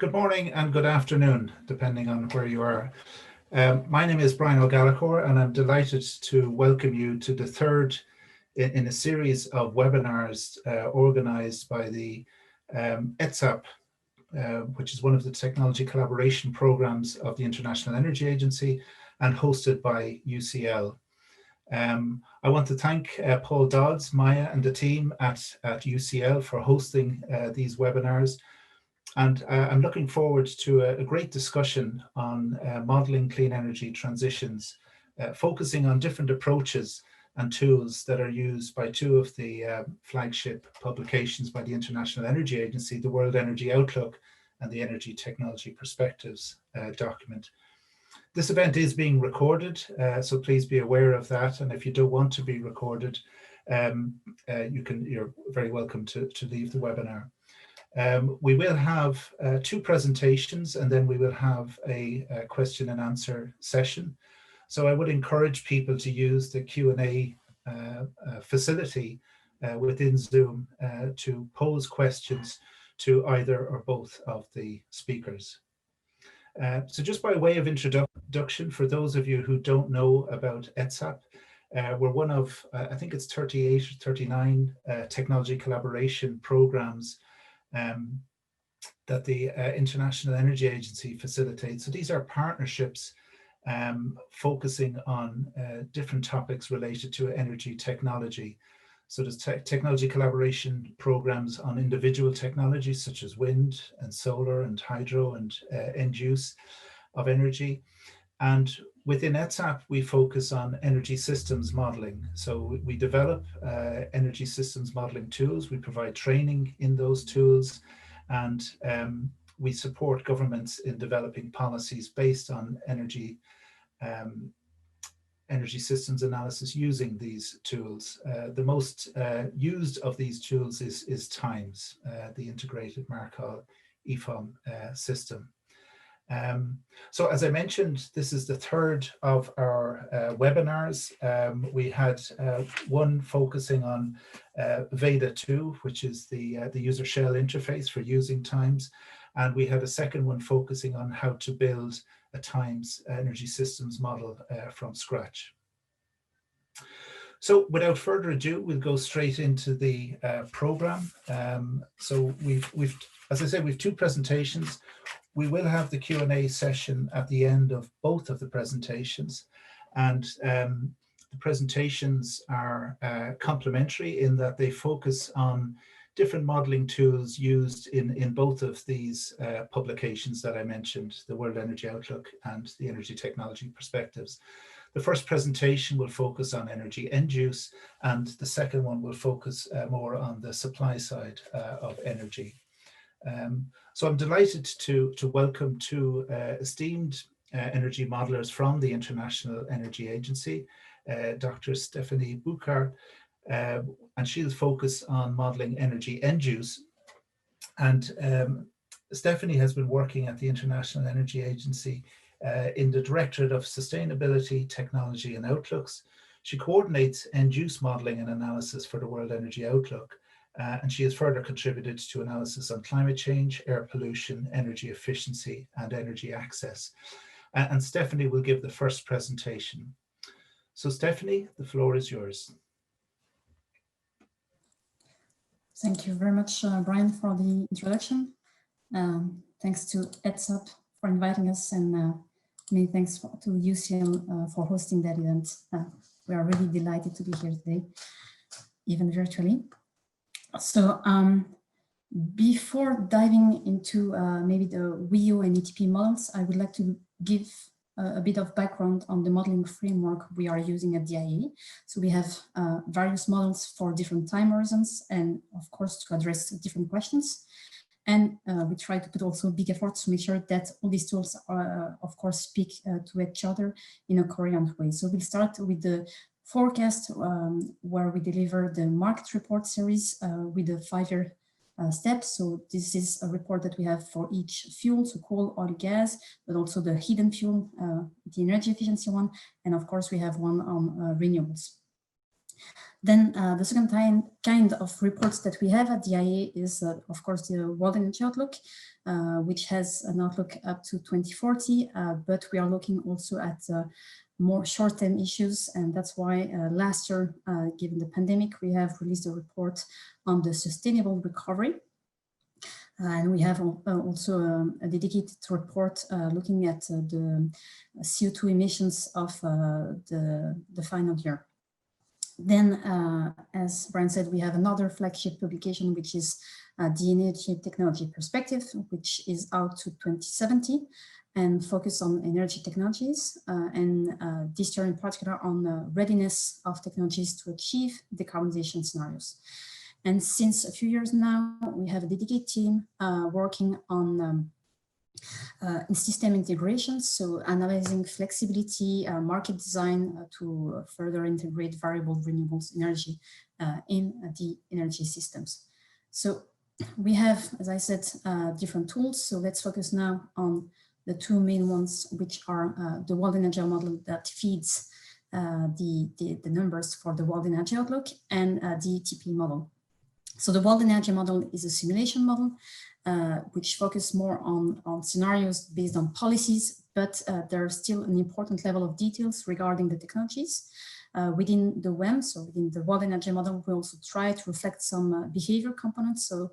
Good morning and good afternoon, depending on where you are. My name is Brian O'Gallagher, and I'm delighted to welcome you to the third in a series of webinars organized by the ETSAP, which is one of the technology collaboration programs of the International Energy Agency and hosted by UCL. I want to thank Paul Dodds, Maya and the team at UCL for hosting these webinars. And I'm looking forward to a great discussion on modeling clean energy transitions, focusing on different approaches and tools that are used by two of the flagship publications by the International Energy Agency, the World Energy Outlook and the Energy Technology Perspectives document. This event is being recorded, so please be aware of that. And if you don't want to be recorded, you're very welcome to leave the webinar. We will have two presentations, and then we will have a question and answer session. So I would encourage people to use the Q&A facility within Zoom to pose questions to either or both of the speakers. So just by way of introduction, for those of you who don't know about ETSAP, we're one of, I think it's 38 or 39 technology collaboration programs that the International Energy Agency facilitates. So these are partnerships focusing on different topics related to energy technology. So there's technology collaboration programs on individual technologies such as wind and solar and hydro and end use of energy. And within ETSAP, we focus on energy systems modeling. So we develop energy systems modeling tools. We provide training in those tools, and we support governments in developing policies based on energy systems analysis using these tools. The most used of these tools is TIMES, the integrated Markov-EFOM system. So as I mentioned, this is the third of our webinars. We had one focusing on VEDA 2, which is the user shell interface for using TIMES. And we had a second one focusing on how to build a TIMES energy systems model from scratch. So without further ado, we'll go straight into the program. So as I said, we've two presentations. We will have the Q&A session at the end of both of the presentations, and the presentations are complementary in that they focus on different modeling tools used in both of these publications that I mentioned, the World Energy Outlook and the Energy Technology Perspectives. The first presentation will focus on energy end use, and the second one will focus more on the supply side of energy. So I'm delighted to welcome two esteemed energy modelers from the International Energy Agency, Dr. Stéphanie Bouckaert, and she'll focus on modeling energy end use. And Stéphanie has been working at the International Energy Agency in the Directorate of Sustainability, Technology and Outlooks. She coordinates end use modeling and analysis for the World Energy Outlook. And she has further contributed to analysis on climate change, air pollution, energy efficiency, and energy access. And Stéphanie will give the first presentation. So Stéphanie, the floor is yours. Thank you very much, Brian, for the introduction. Thanks to ETSAP for inviting us, and many thanks to UCL for hosting that event. We are really delighted to be here today, even virtually. So before diving into maybe the WEO and ETP models, I would like to give a bit of background on the modeling framework we are using at the IAE. So we have various models for different time horizons, and of course to address different questions. And we try to put also big efforts to make sure that all these tools are, of course, speak to each other in a coherent way. So we'll start with the forecast, where we deliver the market report series with the 5-year steps. So this is a report that we have for each fuel, so coal, oil, gas, but also the hidden fuel, the energy efficiency one, and of course we have one on renewables. Then the second kind of reports that we have at the IEA is, of course, the World Energy Outlook, which has an outlook up to 2040, but we are looking also at more short-term issues, and that's why last year, given the pandemic, we have released a report on the sustainable recovery. And we have also a dedicated report looking at the CO2 emissions of the final year. Then, as Brian said, we have another flagship publication, which is the Energy Technology Perspective, which is out to 2070 and focus on energy technologies, and this year in particular on the readiness of technologies to achieve decarbonization scenarios. And since a few years now, we have a dedicated team working on system integration, so analyzing flexibility, market design to further integrate variable renewables energy in the energy systems. So we have, as I said, different tools. So let's focus now on the two main ones, which are the World Energy Model that feeds the numbers for the World Energy Outlook, and the ETP model. So the World Energy Model is a simulation model which focus more on scenarios based on policies, but there's still an important level of details regarding the technologies. Within the WEM, so within the World Energy Model, we also try to reflect some behavior components, so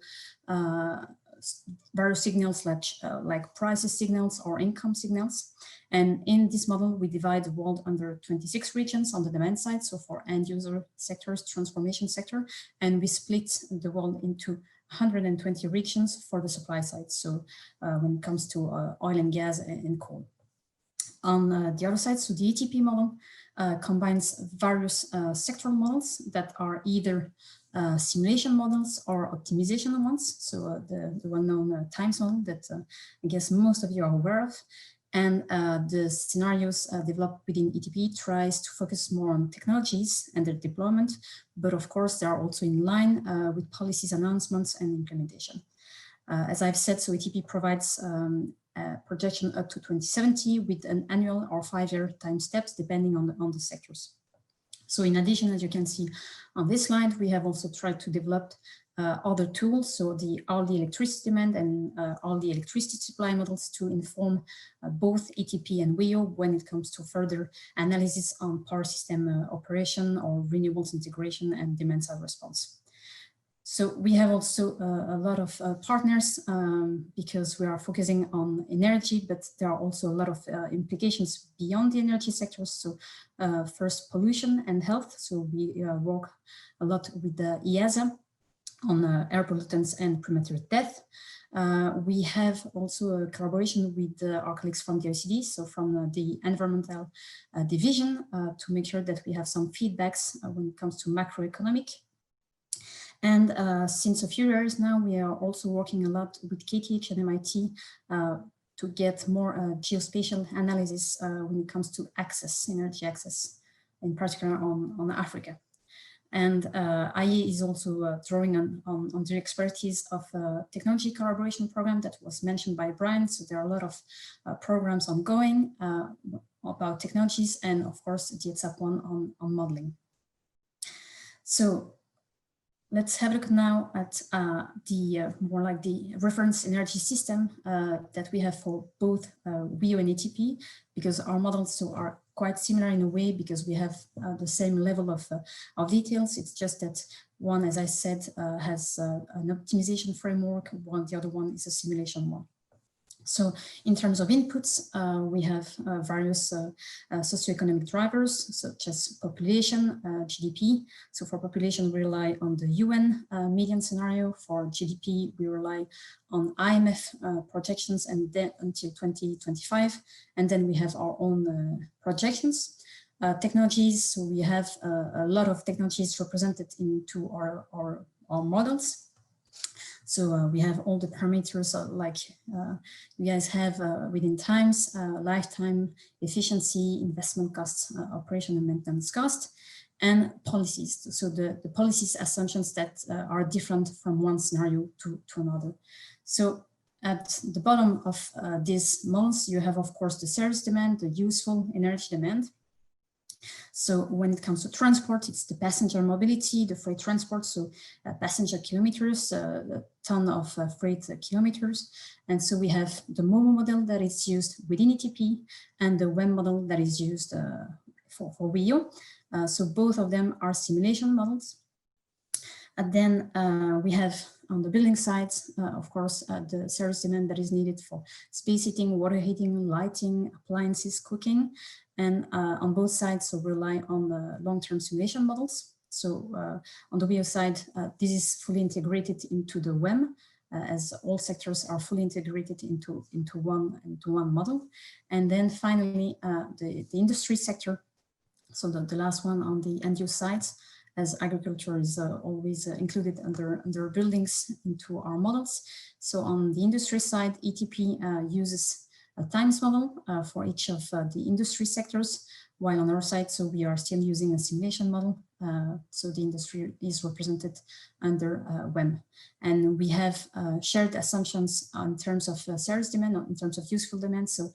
various signals like prices signals or income signals. And in this model, we divide the world under 26 regions on the demand side, so for end user sectors, transformation sector, and we split the world into 120 regions for the supply side, so when it comes to oil and gas and coal. On the other side, so the ETP model combines various sectoral models that are either simulation models or optimization ones, so the well-known times model that I guess most of you are aware of. And the scenarios developed within ETP tries to focus more on technologies and their deployment, but of course they are also in line with policies announcements and implementation. As I've said, so ETP provides a projection up to 2070 with an annual or 5-year time steps depending on the sectors. So in addition, as you can see on this slide, we have also tried to develop other tools, so all the electricity demand and all the electricity supply models to inform both ETP and WEO when it comes to further analysis on power system operation or renewables integration and demand side response. So we have also a lot of partners because we are focusing on energy, but there are also a lot of implications beyond the energy sectors. So first, pollution and health. So we work a lot with the EASA on air pollutants and premature death. We have also a collaboration with our colleagues from the OECD, so from the environmental division, to make sure that we have some feedbacks when it comes to macroeconomic. And since a few years now, we are also working a lot with KTH and MIT to get more geospatial analysis when it comes to access, energy access, in particular on Africa. And IE is also drawing on the expertise of a technology collaboration program that was mentioned by Brian. So there are a lot of programs ongoing about technologies, and of course, the ETSAP one on modeling. So let's have a look now at the more like the reference energy system that we have for both WEO and ETP, because our models are quite similar in a way because we have the same level of details. It's just that one, as I said, has an optimization framework, while the other one is a simulation one. So in terms of inputs, we have various socioeconomic drivers, such as population, GDP. So for population, we rely on the UN median scenario. For GDP, we rely on IMF projections and then until 2025. And then we have our own projections. Technologies, so we have a lot of technologies represented into our models. So we have all the parameters like you guys have within times, lifetime, efficiency, investment costs, operation and maintenance cost, and policies. So the policies assumptions that are different from one scenario to another. So at the bottom of these models, you have, of course, the service demand, the useful energy demand. So when it comes to transport, it's the passenger mobility, the freight transport, so passenger kilometers, a ton of freight kilometers. And so we have the MOMO model that is used within ETP and the WEM model that is used for WEO. So both of them are simulation models. And then we have on the building side, of course, the service demand that is needed for space heating, water heating, lighting, appliances, cooking. And on both sides, so rely on the long-term simulation models. So on the WEO side, this is fully integrated into the WEM, as all sectors are fully integrated into one model. And then finally, the industry sector. So the last one on the end use side, as agriculture is always included under buildings into our models. So on the industry side, ETP uses a times model for each of the industry sectors, while on our side, so we are still using a simulation model. So the industry is represented under WEM. And we have shared assumptions in terms of service demand, in terms of useful demand. So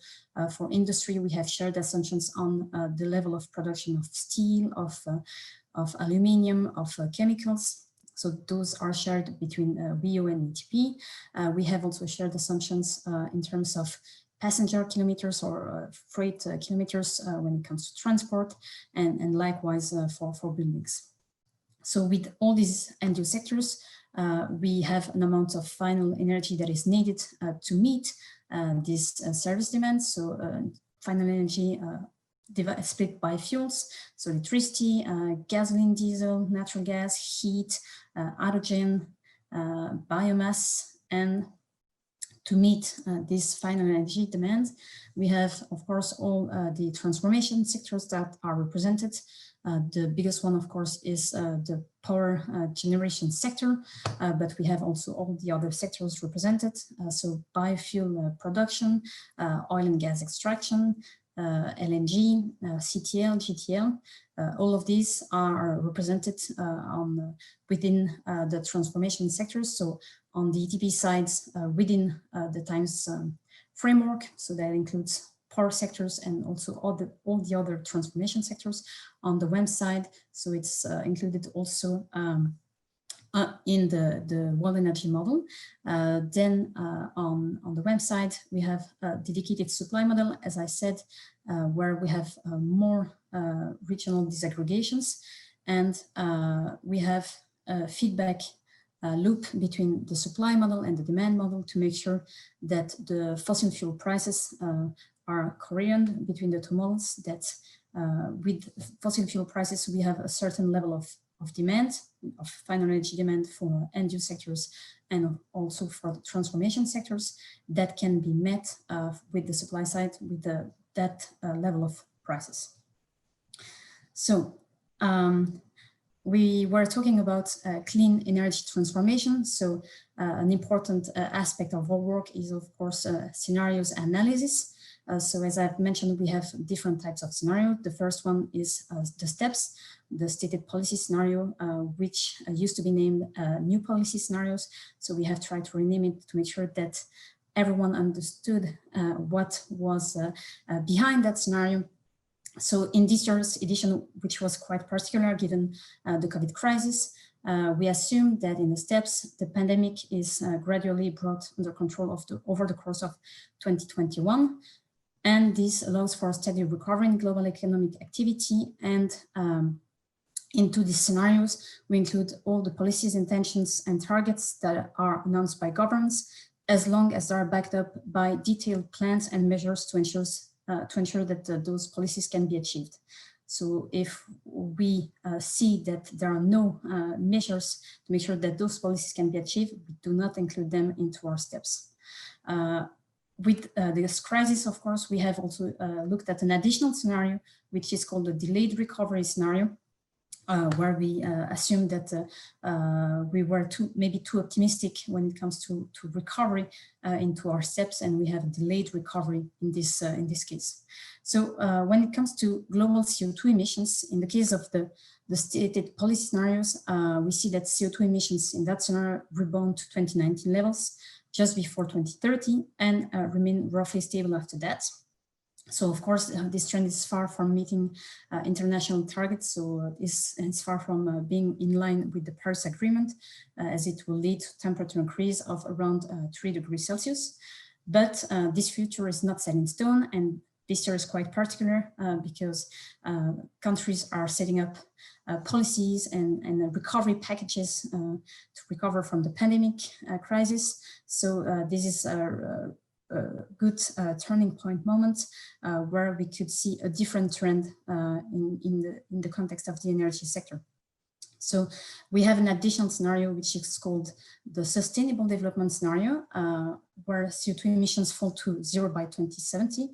for industry, we have shared assumptions on the level of production of steel, of aluminium, of chemicals. So those are shared between WEO and ETP. We have also shared assumptions in terms of passenger kilometers or freight kilometers when it comes to transport, and likewise for buildings. So with all these end-use sectors, we have an amount of final energy that is needed to meet this service demand. So final energy split by fuels, so electricity, gasoline, diesel, natural gas, heat, hydrogen, biomass, and to meet this final energy demand, we have, of course, all the transformation sectors that are represented. The biggest one, of course, is the power generation sector, but we have also all the other sectors represented. So biofuel production, oil and gas extraction, LNG, CTL, GTL, all of these are represented within the transformation sectors. So on the ETP side, within the times framework, so that includes power sectors and also all the other transformation sectors. On the WEM side, so it's included also in the world energy model. Then on the WEM side, we have a dedicated supply model, as I said, where we have more regional disaggregations, and we have feedback loop between the supply model and the demand model to make sure that the fossil fuel prices are coherent between the two models, that with fossil fuel prices, we have a certain level of demand, of final energy demand for end-use sectors and also for the transformation sectors that can be met with the supply side with that level of prices. So we were talking about clean energy transformation. So an important aspect of our work is, of course, scenarios analysis. So as I've mentioned, we have different types of scenarios. The first one is the steps, the stated policy scenario, which used to be named new policy scenarios. So we have tried to rename it to make sure that everyone understood what was behind that scenario. So in this year's edition, which was quite particular given the COVID crisis, we assume that in the steps, the pandemic is gradually brought under control over the course of 2021. And this allows for a steady recovery in global economic activity. And into these scenarios, we include all the policies, intentions, and targets that are announced by governments, as long as they are backed up by detailed plans and measures to ensure that those policies can be achieved. So if we see that there are no measures to make sure that those policies can be achieved, we do not include them into our steps. With this crisis, of course, we have also looked at an additional scenario, which is called the delayed recovery scenario, where we assume that we were maybe too optimistic when it comes to recovery into our steps, and we have a delayed recovery in this case. So when it comes to global CO2 emissions, in the case of the stated policy scenarios, we see that CO2 emissions in that scenario rebound to 2019 levels just before 2030 and remain roughly stable after that. So of course, this trend is far from meeting international targets, so it's far from being in line with the Paris Agreement, as it will lead to temperature increase of around 3 degrees Celsius. But this future is not set in stone, and this year is quite particular because countries are setting up policies and recovery packages to recover from the pandemic crisis. So this is a good turning point moment where we could see a different trend in the context of the energy sector. So we have an additional scenario which is called the sustainable development scenario, where CO2 emissions fall to 0 by 2070.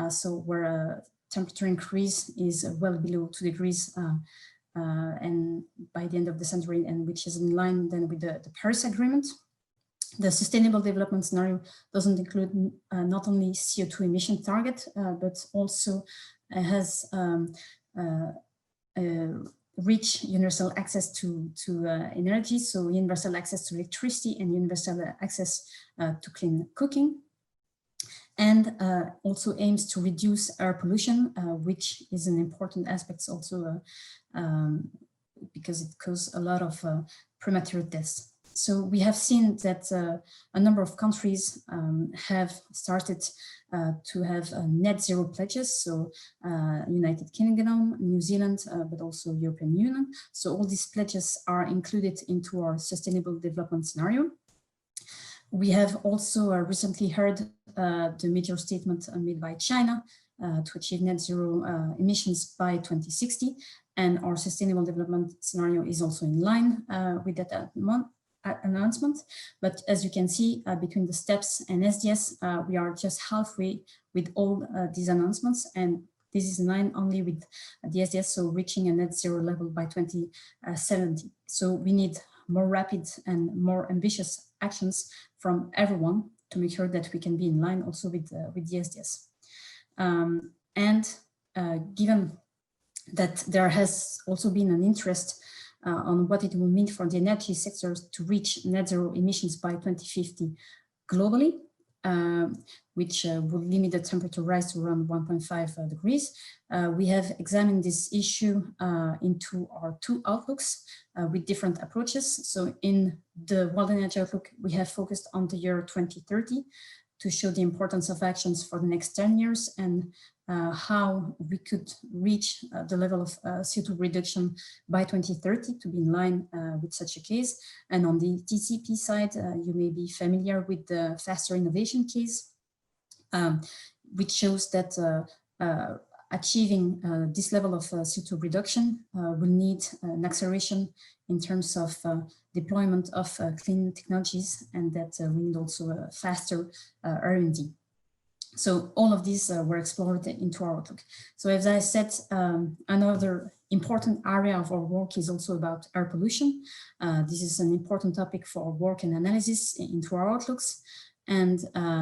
So where temperature increase is well below 2 degrees and by the end of the century, and which is in line then with the Paris Agreement. The sustainable development scenario doesn't include not only CO2 emission target, but also has reach universal access to energy, so universal access to electricity and universal access to clean cooking, and also aims to reduce air pollution, which is an important aspect also because it causes a lot of premature deaths. So we have seen that a number of countries have started to have net zero pledges. So United Kingdom, New Zealand, but also European Union. So all these pledges are included into our sustainable development scenario. We have also recently heard the major statement made by China to achieve net zero emissions by 2060. And our sustainable development scenario is also in line with that announcement. But as you can see, between the steps and SDS, we are just halfway with all these announcements. And this is in line only with the SDS, so reaching a net zero level by 2070. So we need more rapid and more ambitious actions from everyone to make sure that we can be in line also with the SDS. Given that there has also been an interest on what it will mean for the energy sectors to reach net zero emissions by 2050 globally, which would limit the temperature rise to around 1.5 degrees. We have examined this issue into our two outlooks with different approaches. So in the World Energy Outlook, we have focused on the year 2030 to show the importance of actions for the next 10 years and how we could reach the level of CO2 reduction by 2030 to be in line with such a case. And on the TCP side, you may be familiar with the faster innovation case, which shows that achieving this level of CO2 reduction will need an acceleration in terms of deployment of clean technologies, and that we need also a faster R&D. So all of these were explored into our outlook. So as I said, another important area of our work is also about air pollution. This is an important topic for our work and analysis into our outlooks. And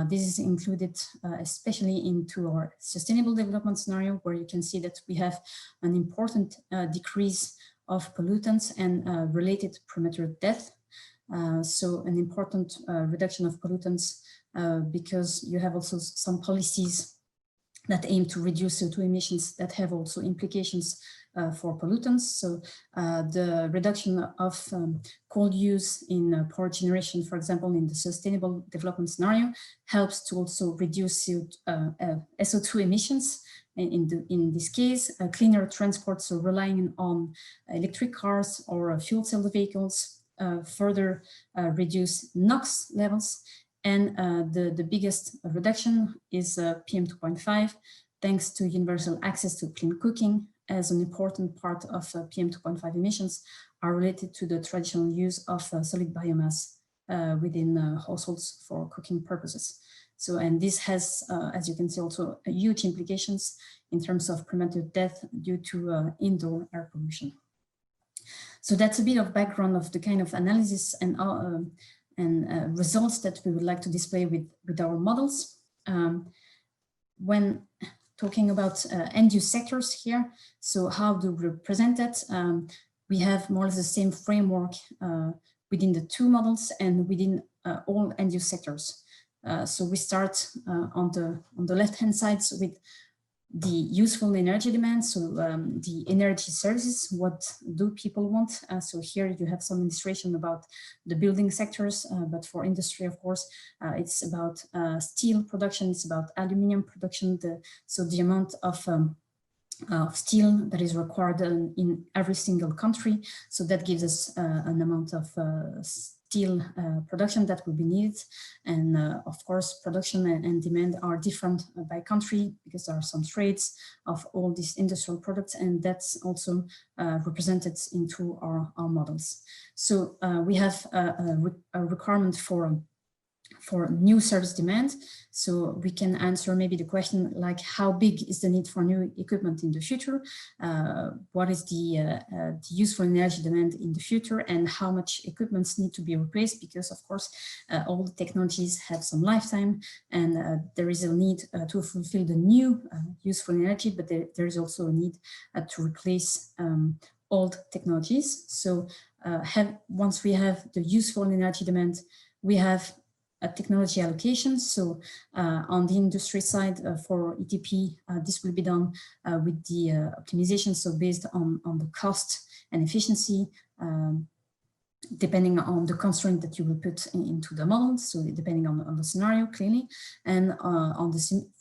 this is included especially into our sustainable development scenario, where you can see that we have an important decrease of pollutants and related premature death. So an important reduction of pollutants because you have also some policies that aim to reduce CO2 emissions that have also implications for pollutants. So the reduction of coal use in power generation, for example, in the sustainable development scenario, helps to also reduce SO2 emissions. In this case, cleaner transport, so relying on electric cars or fuel cell vehicles, further reduce NOx levels. And the biggest reduction is PM2.5, thanks to universal access to clean cooking, as an important part of PM2.5 emissions are related to the traditional use of solid biomass within households for cooking purposes. So, and this has, as you can see, also huge implications in terms of premature death due to indoor air pollution. So that's a bit of background of the kind of analysis and results that we would like to display with our models. When talking about end-use sectors here, so how do we represent that? We have more or less the same framework within the two models and within all end-use sectors. So we start on the left-hand side with the useful energy demand, so the energy services, what do people want? So here you have some illustration about the building sectors, but for industry, of course, it's about steel production, it's about aluminium production, so the amount of steel that is required in every single country. So that gives us an amount of steel production that will be needed. And of course, production and demand are different by country because there are some trades of all these industrial products, and that's also represented into our models. So we have a requirement for new service demand. So we can answer maybe the question like, how big is the need for new equipment in the future? What is the useful energy demand in the future, and how much equipments need to be replaced? Because of course, all the technologies have some lifetime, and there is a need to fulfill the new useful energy, but there is also a need to replace old technologies. So once we have the useful energy demand, we have a technology allocation. So on the industry side for ETP, this will be done with the optimization. So based on the cost and efficiency, depending on the constraint that you will put into the model, so depending on the scenario clearly, and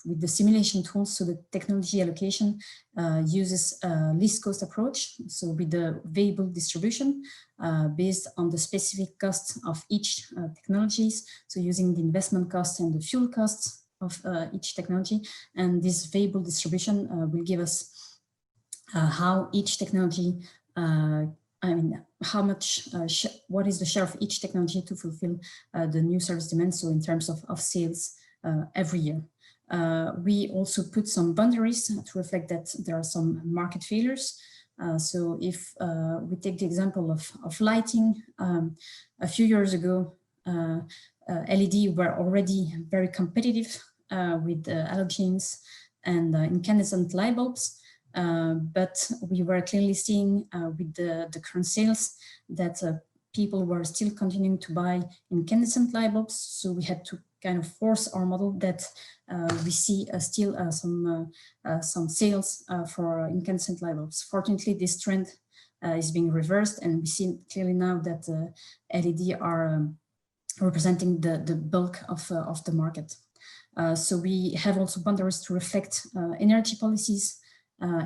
with the simulation tools. So the technology allocation uses a least cost approach, so with the variable distribution based on the specific cost of each technologies, so using the investment cost and the fuel costs of each technology. And this variable distribution will give us how each technology how much, what is the share of each technology to fulfill the new service demand, so in terms of sales every year. We also put some boundaries to reflect that there are some market failures. So if we take the example of lighting, a few years ago, LED were already very competitive with halogens and incandescent light bulbs. But we were clearly seeing with the current sales that people were still continuing to buy incandescent light bulbs. So we had to kind of force our model that we see still some sales for incandescent light bulbs. Fortunately, this trend is being reversed, and we see clearly now that LED are representing the bulk of the market. So we have also boundaries to reflect energy policies.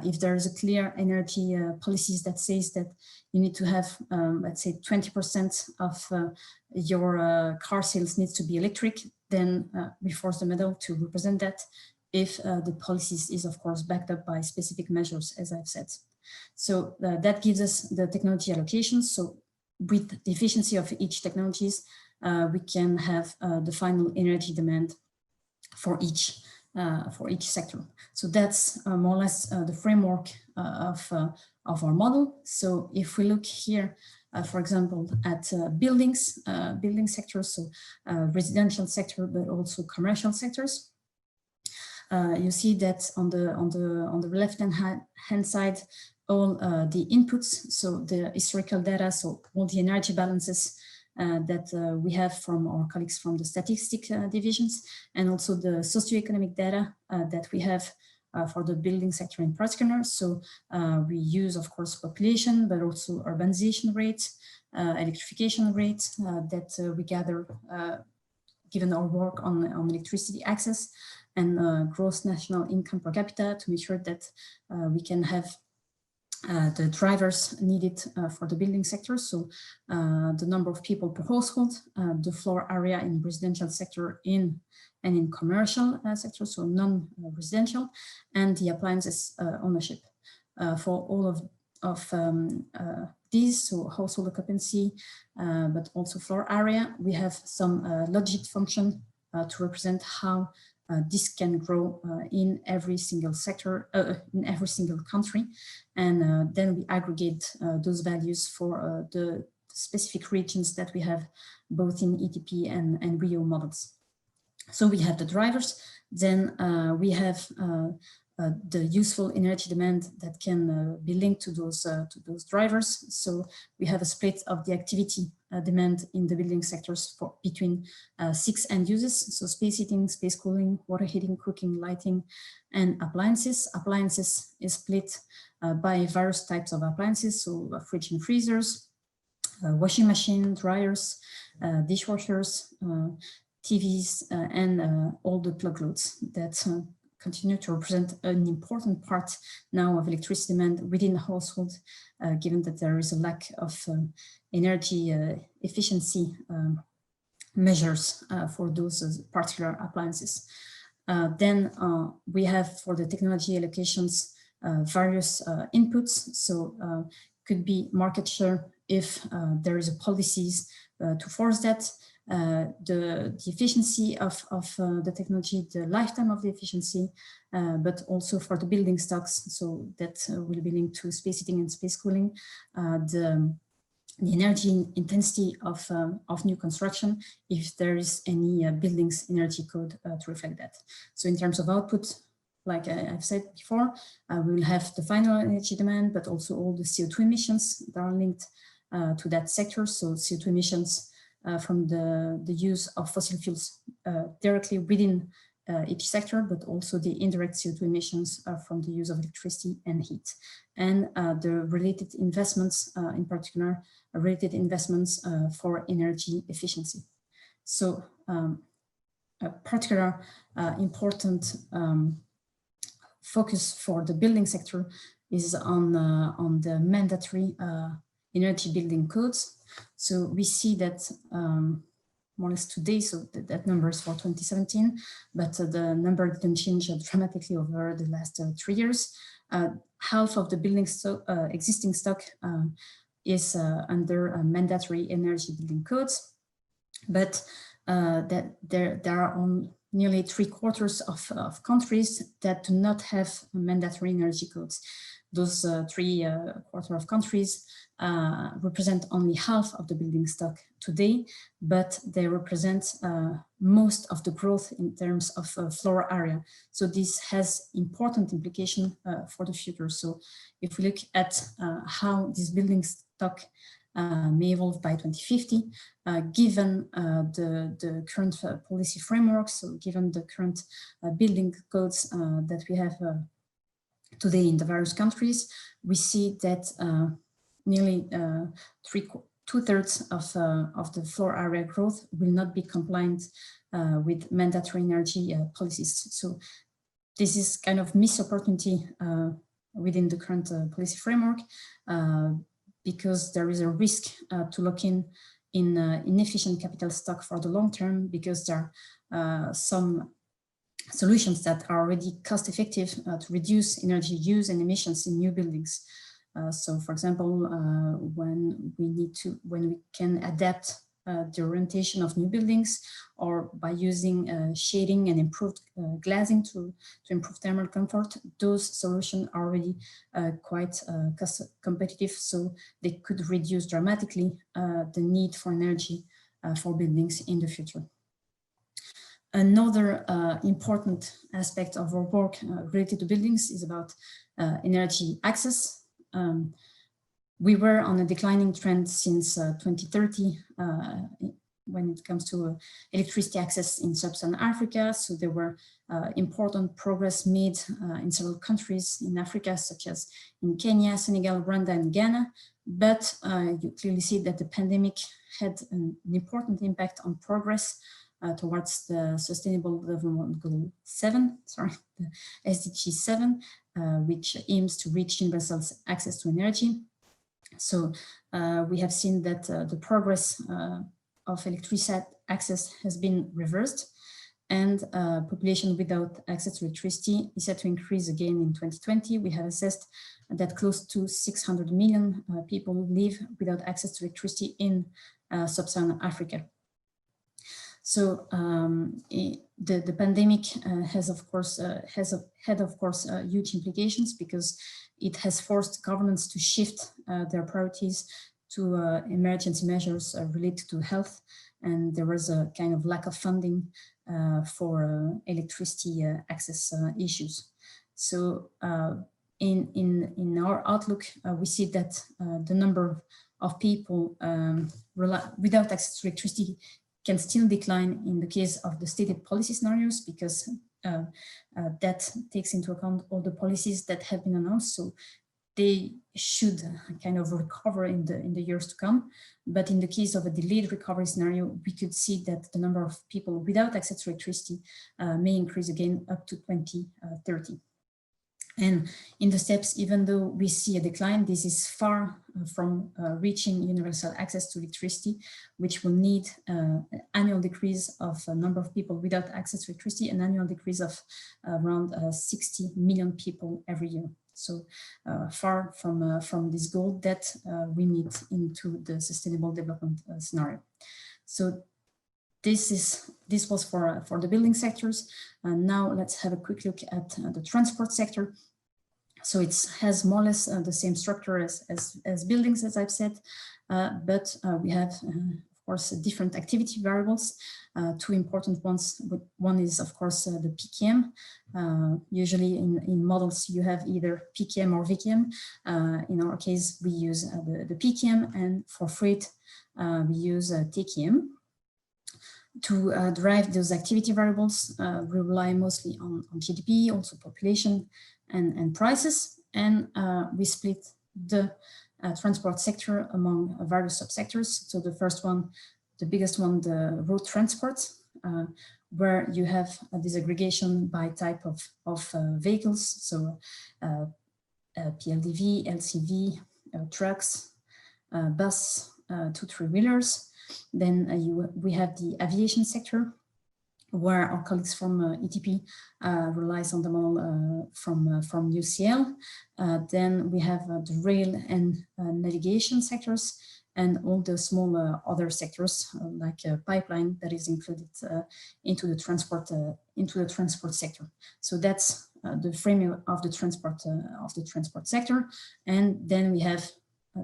If there is a clear energy policies that says that you need to have, let's say, 20% of your car sales needs to be electric, then we force the model to represent that if the policies is, of course, backed up by specific measures, as I've said. So that gives us the technology allocations. So with the efficiency of each technologies, we can have the final energy demand for each sector. So that's more or less the framework of our model. So if we look here, for example, at buildings, building sectors, so residential sector, but also commercial sectors, you see that on the left-hand side, all the inputs, so the historical data, so all the energy balances that we have from our colleagues from the statistic divisions, and also the socioeconomic data that we have for the building sector in particular. So we use, of course, population, but also urbanization rates, electrification rates that we gather given our work on electricity access, and gross national income per capita to make sure that we can have the drivers needed for the building sector. So the number of people per household, the floor area in residential sector and in commercial sector, so non-residential, and the appliances ownership. For all of these, so household occupancy, but also floor area, we have some logit function to represent how this can grow in every single sector, in every single country. And then we aggregate those values for the specific regions that we have both in ETP and WEO models. So we have the drivers, then we have the useful energy demand that can be linked to those drivers. So we have a split of the activity demand in the building sectors for between 6 end uses, so space heating, space cooling, water heating, cooking, lighting, and appliances. Appliances is split by various types of appliances, so fridge and freezers, washing machine, dryers, dishwashers, TVs, and all the plug loads that continue to represent an important part now of electricity demand within the household, given that there is a lack of energy efficiency measures for those particular appliances. Then we have, for the technology allocations, various inputs. So could be market share if there is a policies to force that, the efficiency of the technology, the lifetime of the efficiency, but also for the building stocks. So that will be linked to space heating and space cooling, the energy intensity of new construction, if there is any buildings energy code to reflect that. So in terms of output, like I've said before, we will have the final energy demand, but also all the CO2 emissions that are linked to that sector. So CO2 emissions from the use of fossil fuels directly within each sector, but also the indirect CO2 emissions from the use of electricity and heat. And the related investments, in particular, related investments for energy efficiency. So a particular important focus for the building sector is on the mandatory energy building codes. So we see that more or less today, so that number is for 2017, but the number didn't change dramatically over the last 3 years. Half of the building existing stock is under mandatory energy building codes, but that there are nearly 3/4 of countries that do not have mandatory energy codes. Those 3/4 of countries represent only half of the building stock today, but they represent most of the growth in terms of floor area. So this has important implication for the future. So if we look at how this building stock may evolve by 2050, given the current policy framework, so given the current building codes that we have today in the various countries, we see that nearly 2/3 of the floor area growth will not be compliant with mandatory energy policies. So this is kind of missed opportunity within the current policy framework, because there is a risk to lock in inefficient capital stock for the long term, because there are some solutions that are already cost effective to reduce energy use and emissions in new buildings. So for example, when we can adapt the orientation of new buildings, or by using shading and improved glazing to improve thermal comfort, those solutions are already quite cost competitive, so they could reduce dramatically the need for energy for buildings in the future. Another important aspect of our work related to buildings is about energy access. We were on a declining trend since 2030 when it comes to electricity access in sub-Saharan Africa. So there were important progress made in several countries in Africa, such as in Kenya, Senegal, Rwanda, and Ghana. But you clearly see that the pandemic had an important impact on progress towards the Sustainable Development Goal 7, the SDG 7, which aims to reach universal access to energy. So we have seen that the progress of electricity access has been reversed, and population without access to electricity is set to increase again in 2020. We have assessed that close to 600 million people live without access to electricity in sub-Saharan Africa. So the pandemic has of course had huge implications, because it has forced governments to shift their priorities to emergency measures related to health, and there was a kind of lack of funding for electricity access issues. So in our outlook, we see that the number of people without access to electricity can still decline in the case of the stated policy scenarios, because that takes into account all the policies that have been announced. So they should kind of recover in the years to come. But in the case of a delayed recovery scenario, we could see that the number of people without access to electricity may increase again up to 2030. And in the steps, even though we see a decline, this is far from reaching universal access to electricity, which will need an annual decrease of a number of people without access to electricity, an annual decrease of around 60 million people every year. So far from this goal that we meet into the sustainable development scenario. So this was for the building sectors. Now let's have a quick look at the transport sector. So it has more or less the same structure as buildings, as I've said, but we have, of course, different activity variables. Two important ones. One is, of course, the PKM. Usually in models, you have either PKM or VKM. In our case, we use the PKM, and for freight, we use TKM. To derive those activity variables, we rely mostly on GDP, also population and prices, and we split the transport sector among various subsectors. So the first one, the biggest one, the road transport, where you have a disaggregation by type of vehicles, so PLDV, LCV, trucks, bus, 2 3-wheelers. Then we have the aviation sector, where our colleagues from ETP relies on the model from UCL. Then we have the rail and navigation sectors, and all the small other sectors like pipeline that is included into the transport sector. So that's the framing of the transport sector. And then we have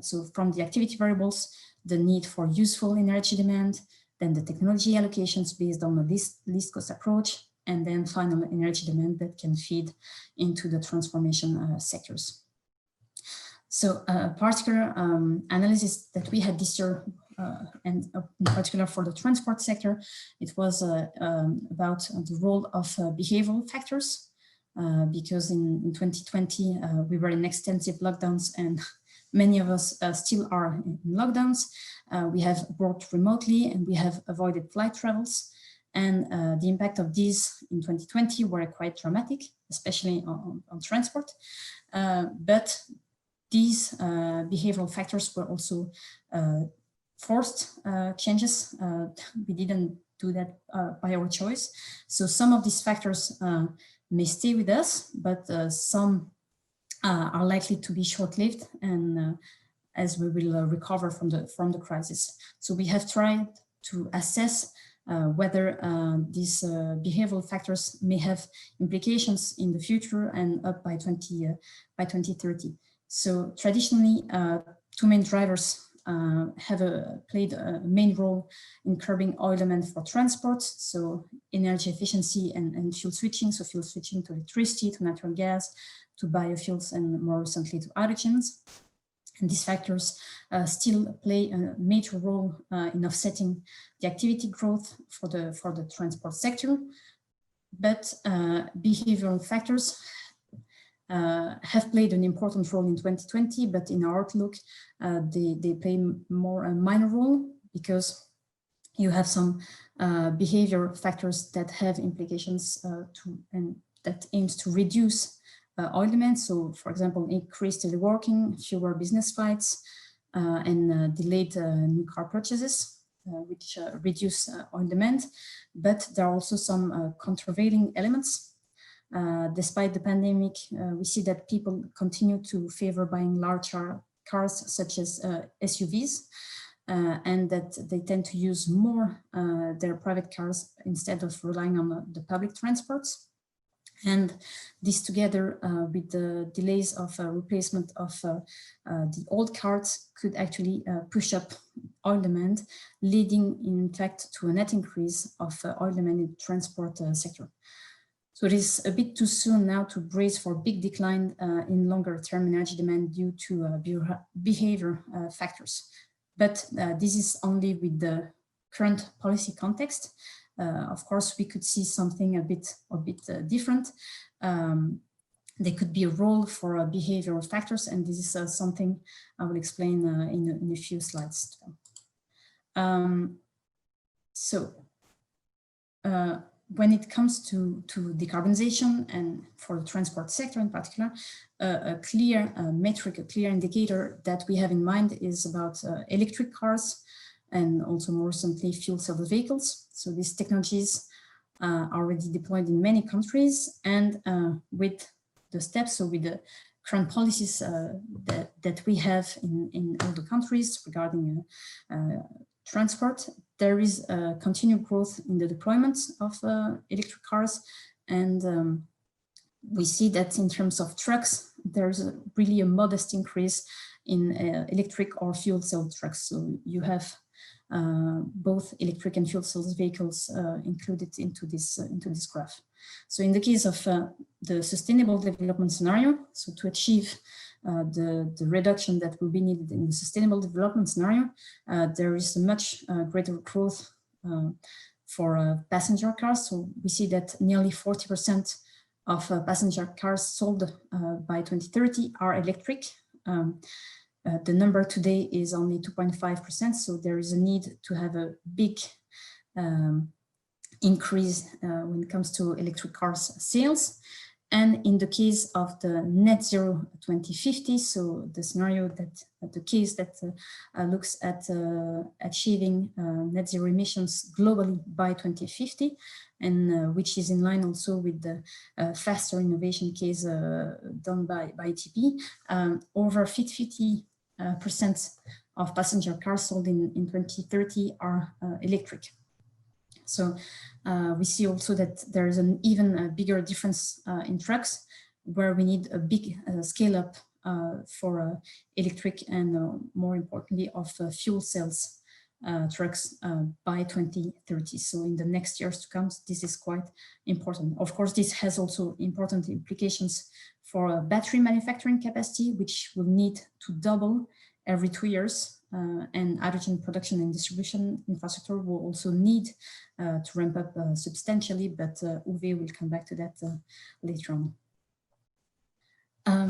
so from the activity variables, the need for useful energy demand, then the technology allocations based on the least cost approach, and then final energy demand that can feed into the transformation sectors. So a particular analysis that we had this year, and in particular for the transport sector, it was about the role of behavioral factors, because in 2020 we were in extensive lockdowns, and many of us still are in lockdowns. We have worked remotely, and we have avoided flight travels. And the impact of these in 2020 were quite dramatic, especially on transport. But these behavioral factors were also forced changes. We didn't do that by our choice. So some of these factors may stay with us, but some are likely to be short-lived, and as we will recover from the crisis. So we have tried to assess whether these behavioral factors may have implications in the future and up by 2030. So traditionally, two main drivers have played a main role in curbing oil demand for transport. So energy efficiency and fuel switching. So fuel switching to electricity, to natural gas, to biofuels, and more recently to hydrogens. And these factors still play a major role in offsetting the activity growth for the transport sector. But behavioral factors have played an important role in 2020, but in our outlook, they play more a minor role, because you have some behavior factors that have implications and that aims to reduce oil demand. So, for example, increased teleworking, fewer business flights, and delayed new car purchases, which reduce oil demand. But there are also some countervailing elements. Despite the pandemic, we see that people continue to favor buying larger cars, such as SUVs, and that they tend to use more their private cars instead of relying on the public transports. And this, together with the delays of replacement of the old cars, could actually push up oil demand, leading in fact to a net increase of oil demand in the transport sector. So it is a bit too soon now to brace for big decline in longer term energy demand due to behavior factors. but this is only with the current policy context. Of course, we could see something a bit different. There could be a role for behavioral factors, and this is something I will explain in a few slides. When it comes to decarbonization, and for the transport sector in particular, a clear metric, a clear indicator that we have in mind is about electric cars and also more recently fuel cell vehicles. So these technologies are already deployed in many countries, and with the steps, so with the current policies that we have in all the countries regarding transport, there is a continued growth in the deployment of electric cars. And we see that in terms of trucks, there's really a modest increase in electric or fuel cell trucks. So you have both electric and fuel cell vehicles included into this graph. So in the case of the sustainable development scenario, so to achieve the reduction that will be needed in the sustainable development scenario, there is a much greater growth for passenger cars. So we see that nearly 40% of passenger cars sold by 2030 are electric. The number today is only 2.5%, so there is a need to have a big increase when it comes to electric cars sales. And in the case of the net zero 2050, so the scenario the case that looks at achieving net zero emissions globally by 2050, and which is in line also with the faster innovation case done by ETP, over 50% of passenger cars sold in 2030 are electric. So we see also that there is an even bigger difference in trucks, where we need a big scale up for electric and more importantly of fuel cells trucks by 2030. So in the next years to come, this is quite important. Of course, this has also important implications for battery manufacturing capacity, which will need to double every 2 years. And hydrogen production and distribution infrastructure will also need to ramp up substantially, but Uwe will come back to that later on.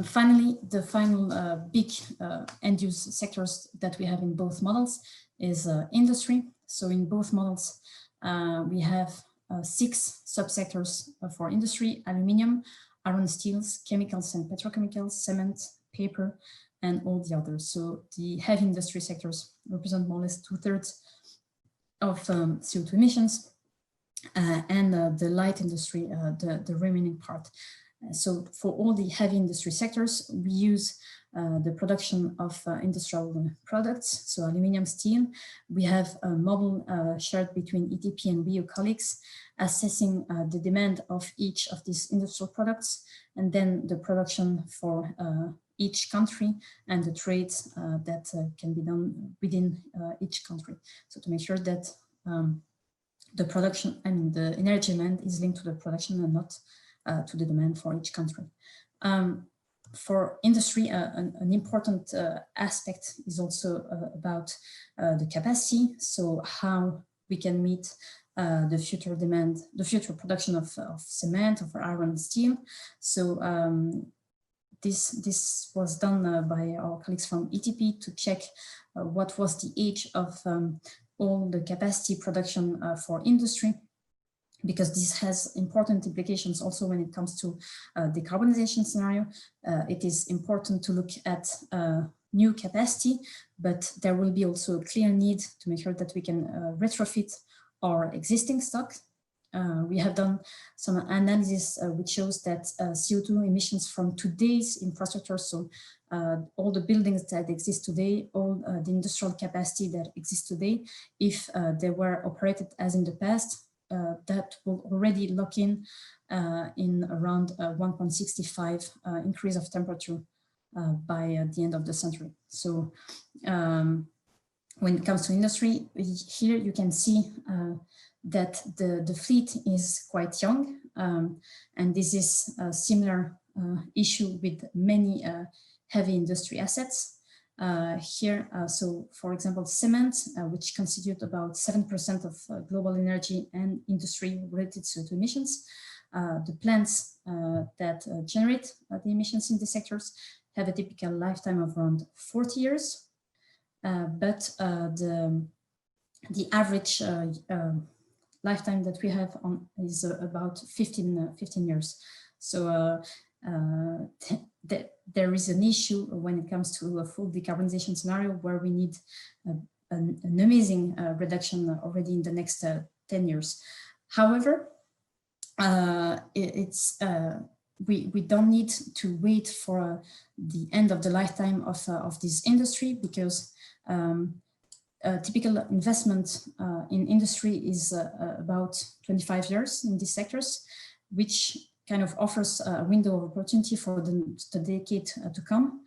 Finally, the final big end-use sectors that we have in both models is industry. So in both models, we have 6 subsectors for industry: aluminium, iron, steels, chemicals and petrochemicals, cement, paper, and all the others. So the heavy industry sectors represent more or less 2/3 of CO2 emissions, and the light industry, the remaining part. So for all the heavy industry sectors, we use the production of industrial products, so aluminium, steel. We have a model shared between ETP and WEO colleagues, assessing the demand of each of these industrial products, and then the production for each country and the trades that can be done within each country. So to make sure that the production, I mean, the energy demand is linked to the production and not to the demand for each country. For industry, an important aspect is also about the capacity. So how we can meet the future demand, the future production of cement, of iron and steel. So this was done by our colleagues from ETP to check what was the age of all the capacity production for industry, because this has important implications also when it comes to decarbonization scenario. It is important to look at new capacity, but there will be also a clear need to make sure that we can retrofit our existing stock. We have done some analysis which shows that CO2 emissions from today's infrastructure, so all the buildings that exist today, all the industrial capacity that exists today, if they were operated as in the past, that will already lock in around 1.65 increase of temperature by the end of the century. So when it comes to industry, here you can see that the fleet is quite young, and this is a similar issue with many heavy industry assets. Here, so for example, cement, which constitute about 7% of global energy and industry-related CO2 emissions. The plants that generate the emissions in these sectors have a typical lifetime of around 40 years, but the average lifetime that we have on is about 15 years. So there is an issue when it comes to a full decarbonization scenario where we need an amazing reduction already in the next 10 years. However, we don't need to wait for the end of the lifetime of this industry, because typical investment in industry is about 25 years in these sectors, which kind of offers a window of opportunity for the decade to come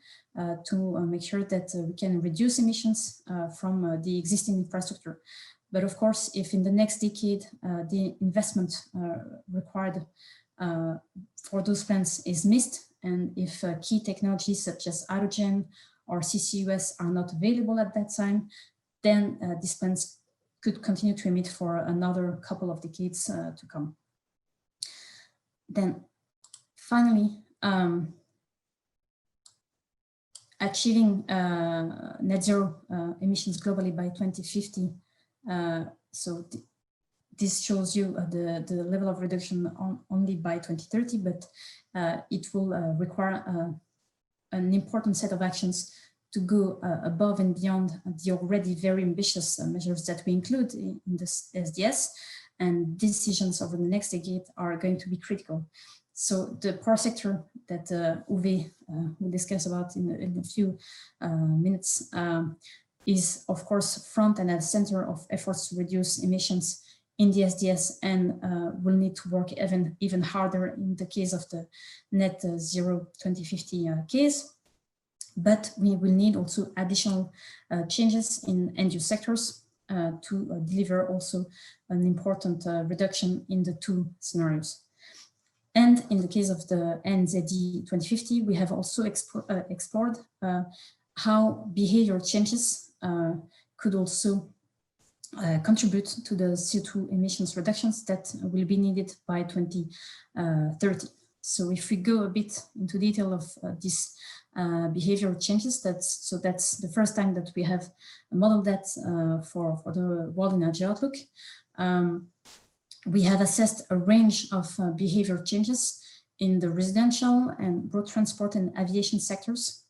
to make sure that we can reduce emissions from the existing infrastructure. But of course, if in the next decade the investment required for those plants is missed, and if key technologies such as hydrogen or CCUS are not available at that time, then these plants could continue to emit for another couple of decades to come. Then finally, achieving net zero emissions globally by 2050. So this shows you the level of reduction only by 2030, but it will require an important set of actions to go above and beyond the already very ambitious measures that we include in this SDS, and decisions over the next decade are going to be critical. So the power sector that Uwe will discuss about in a few minutes is of course front and at the center of efforts to reduce emissions in the SDS, and will need to work even harder in the case of the net zero 2050 case. But we will need also additional changes in end-use sectors to deliver also an important reduction in the two scenarios. And in the case of the NZD 2050, we have also explored how behavior changes could also contribute to the CO2 emissions reductions that will be needed by 2030. So if we go a bit into detail of these behavioral changes, that's the first time that we have modeled that for the World Energy Outlook. We have assessed a range of behavior changes in the residential and road transport and aviation sectors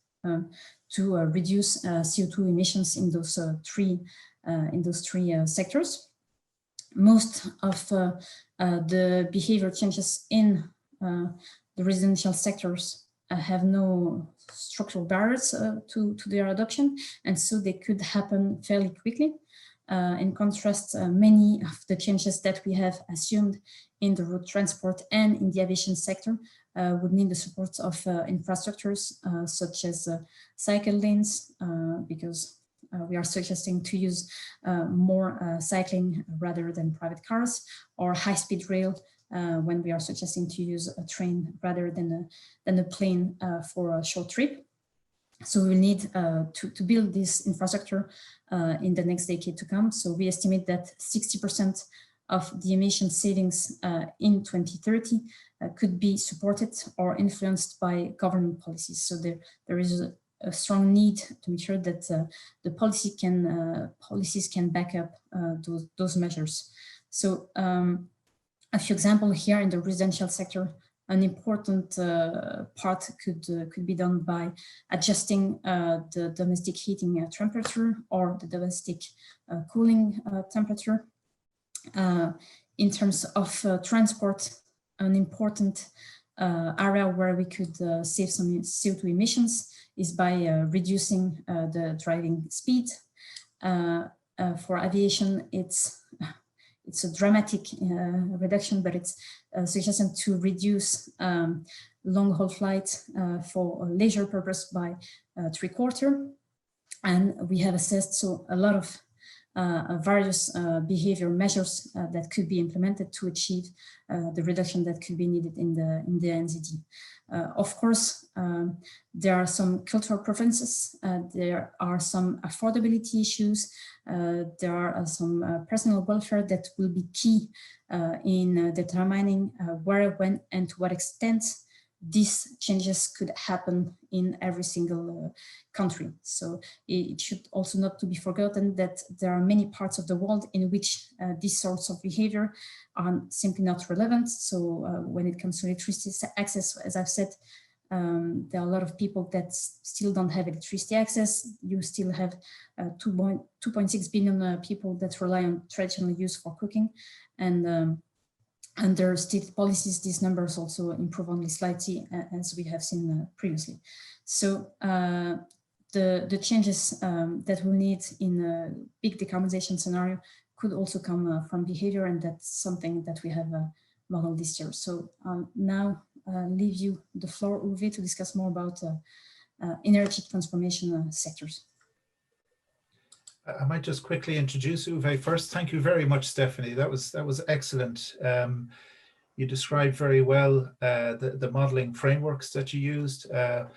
to reduce CO2 emissions in those three sectors. Most of the behavior changes in the residential sectors have no structural barriers to their adoption, and so they could happen fairly quickly. In contrast, many of the changes that we have assumed in the road transport and in the aviation sector would need the support of infrastructures such as cycle lanes, because we are suggesting to use more cycling rather than private cars, or high-speed rail when we are suggesting to use a train rather than a plane for a short trip. So we will need to build this infrastructure in the next decade to come. So we estimate that 60% of the emission savings in 2030 could be supported or influenced by government policies. So there is a strong need to make sure that the policies can back up those measures. So a few examples here in the residential sector. An important part could be done by adjusting the domestic heating temperature or the domestic cooling temperature. In terms of transport, an important area where we could save some CO2 emissions is by reducing the driving speed. For aviation, it's a dramatic reduction, but it's suggested to reduce long-haul flights for leisure purpose by 3/4. And we have assessed a lot of various behavior measures that could be implemented to achieve the reduction that could be needed in the NZD. Of course, there are some cultural preferences, there are some affordability issues, there are some personal welfare that will be key in determining where, when, and to what extent these changes could happen in every single country. So it should also not to be forgotten that there are many parts of the world in which these sorts of behavior are simply not relevant. So when it comes to electricity access, as I've said, there are a lot of people that still don't have electricity access. You still have 2.6 billion people that rely on traditional use for cooking. And under state policies, these numbers also improve only slightly, as we have seen previously. So the changes that we'll need in a big decarbonization scenario could also come from behavior, and that's something that we have modeled this year. So now leave you the floor, Uwe, to discuss more about energy transformation sectors. I might just quickly introduce Uwe first. Thank you very much, Stephanie. That was excellent. You described very well the modeling frameworks that you used. I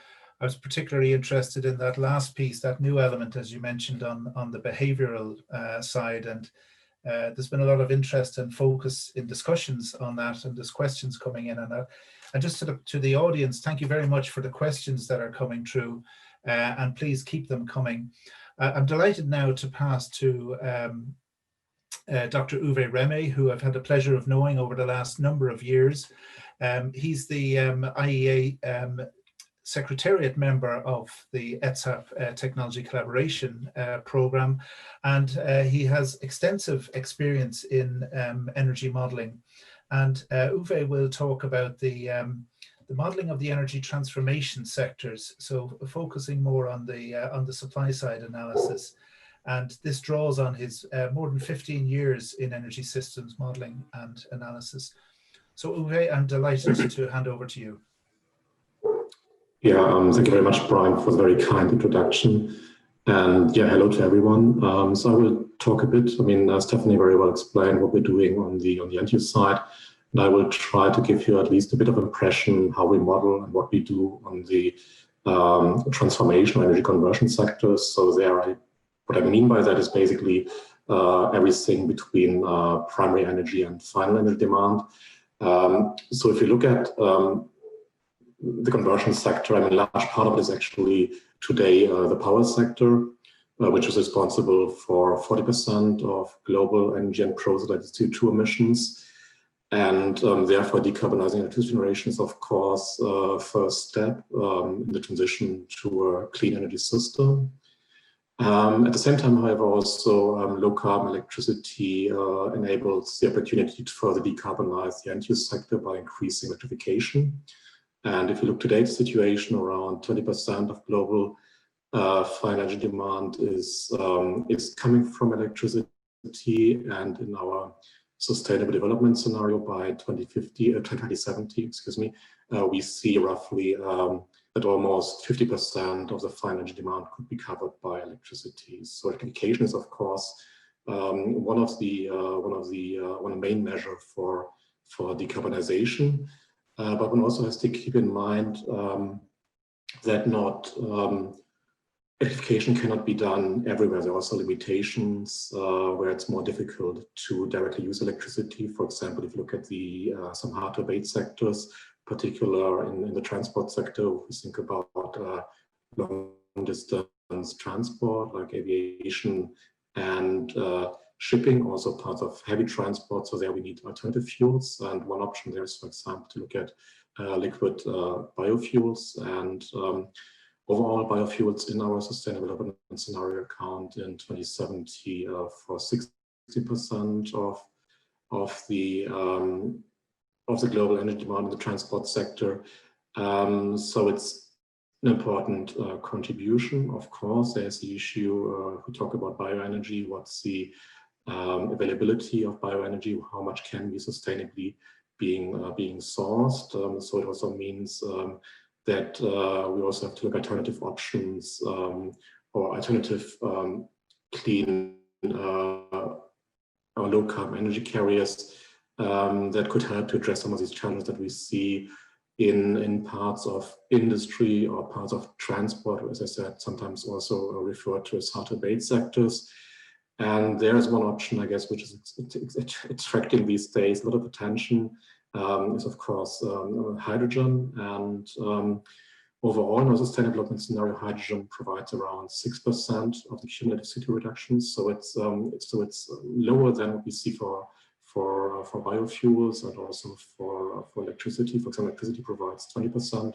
was particularly interested in that last piece, that new element, as you mentioned, on the behavioral side. And there's been a lot of interest and focus in discussions on that, and there's questions coming in on that. And just to the audience, thank you very much for the questions that are coming through, and please keep them coming. I'm delighted now to pass to Dr. Uwe Remme, who I've had the pleasure of knowing over the last number of years. He's the IEA Secretariat member of the ETSAP Technology Collaboration Program, and he has extensive experience in energy modeling. And Uwe will talk about the modeling of the energy transformation sectors, so focusing more on the supply side analysis. And this draws on his more than 15 years in energy systems modeling and analysis. So Uwe, I'm delighted to hand over to you. Yeah, thank you very much, Brian, for the very kind introduction. And yeah, hello to everyone. So I will talk a bit. I mean, Stephanie very well explained what we're doing on the end use side. And I will try to give you at least a bit of impression how we model and what we do on the transformation energy conversion sectors. So what I mean by that is basically everything between primary energy and final energy demand. So if you look at the conversion sector, I mean, a large part of it is actually today the power sector, which is responsible for 40% of global energy and process CO2 emissions. And therefore, decarbonizing electricity generation is, of course, first step in the transition to a clean energy system. At the same time, however, also low carbon electricity enables the opportunity to further decarbonize the end-use sector by increasing electrification. And if you look at today's situation, around 20% of global final energy demand is coming from electricity, and in our sustainable development scenario by 2070, excuse me, we see roughly that almost 50% of the final energy demand could be covered by electricity. So electrification is, of course, one of the main measure for decarbonization. But one also has to keep in mind that not electrification cannot be done everywhere. There are also limitations where it's more difficult to directly use electricity. For example, if you look at the some hard to abate sectors, particular in the transport sector, we think about long distance transport like aviation and shipping, also parts of heavy transport. So there we need alternative fuels. And one option there is, for example, to look at liquid biofuels. And overall biofuels in our sustainable development scenario account in 2070 for 60% of the global energy demand in the transport sector. So it's an important contribution. Of course, there's the issue, if we talk about bioenergy, what's the availability of bioenergy, how much can be sustainably being sourced. So it also means that we also have to look at alternative options or alternative clean our low carbon energy carriers that could help to address some of these challenges that we see in parts of industry or parts of transport, or as I said, sometimes also referred to as hard to abate sectors. And there is one option, I guess, which is attracting these days a lot of attention, is of course hydrogen. And overall, in a sustainable development scenario, hydrogen provides around 6% of the cumulative CO2 reductions. So it's lower than what we see for biofuels and also for electricity. For example, electricity provides 20%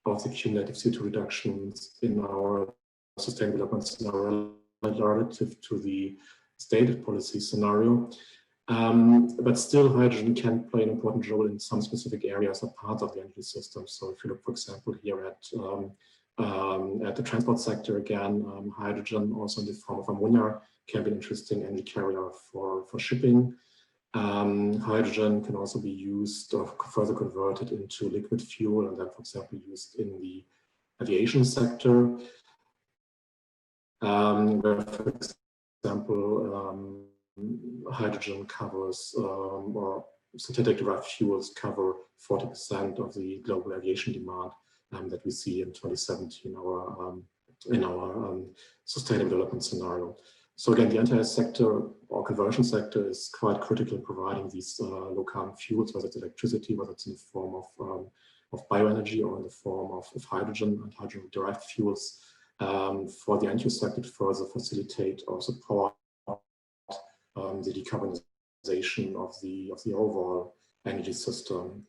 of the cumulative CO2 reductions in our sustainable development scenario relative to the stated policy scenario. But still, hydrogen can play an important role in some specific areas or parts of the energy system. So if you look, for example, here at the transport sector, again, hydrogen also in the form of ammonia can be an interesting energy carrier for shipping. Hydrogen can also be used or further converted into liquid fuel and then, for example, used in the aviation sector. Where, for example, hydrogen covers or synthetic derived fuels cover 40% of the global aviation demand that we see in 2017 in our sustainable development scenario. So again, the entire sector or conversion sector is quite critical in providing these low carbon fuels, whether it's electricity, whether it's in the form of bioenergy or in the form of hydrogen and hydrogen derived fuels for the end-use sector to further facilitate or support the decarbonization of the overall energy system.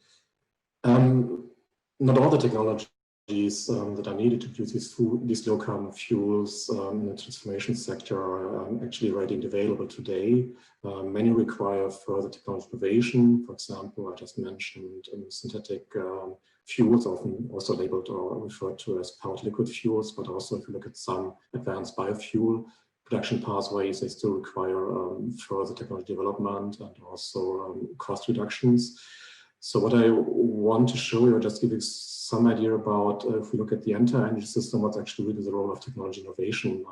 Not all the technologies that are needed to produce these low carbon fuels in the transformation sector are actually ready and available today. Many require further technology innovation. For example, I just mentioned synthetic fuels, often also labeled or referred to as powered liquid fuels, but also if you look at some advanced biofuel production pathways, they still require further technology development and also cost reductions. So what I want to show you, or just give you some idea about, if we look at the entire energy system, what's actually really the role of technology innovation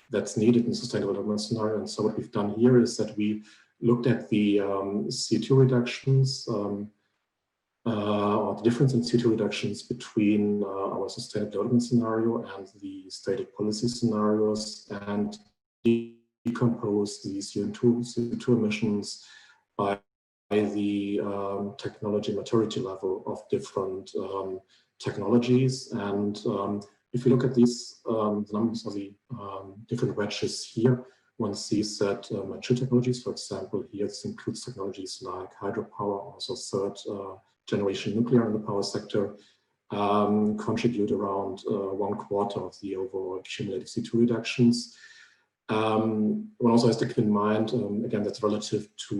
that's needed in sustainable development scenario. And so what we've done here is that we looked at the CO2 reductions, or the difference in CO2 reductions between our sustainable development scenario and the stated policy scenarios, and decompose the CO2 emissions by the technology maturity level of different technologies. And if you look at these the numbers of the different wedges here, one sees that mature technologies, for example, here this includes technologies like hydropower, also third generation nuclear in the power sector, contribute around 1/4 of the overall cumulative CO2 reductions. One also has to keep in mind, again, that's relative to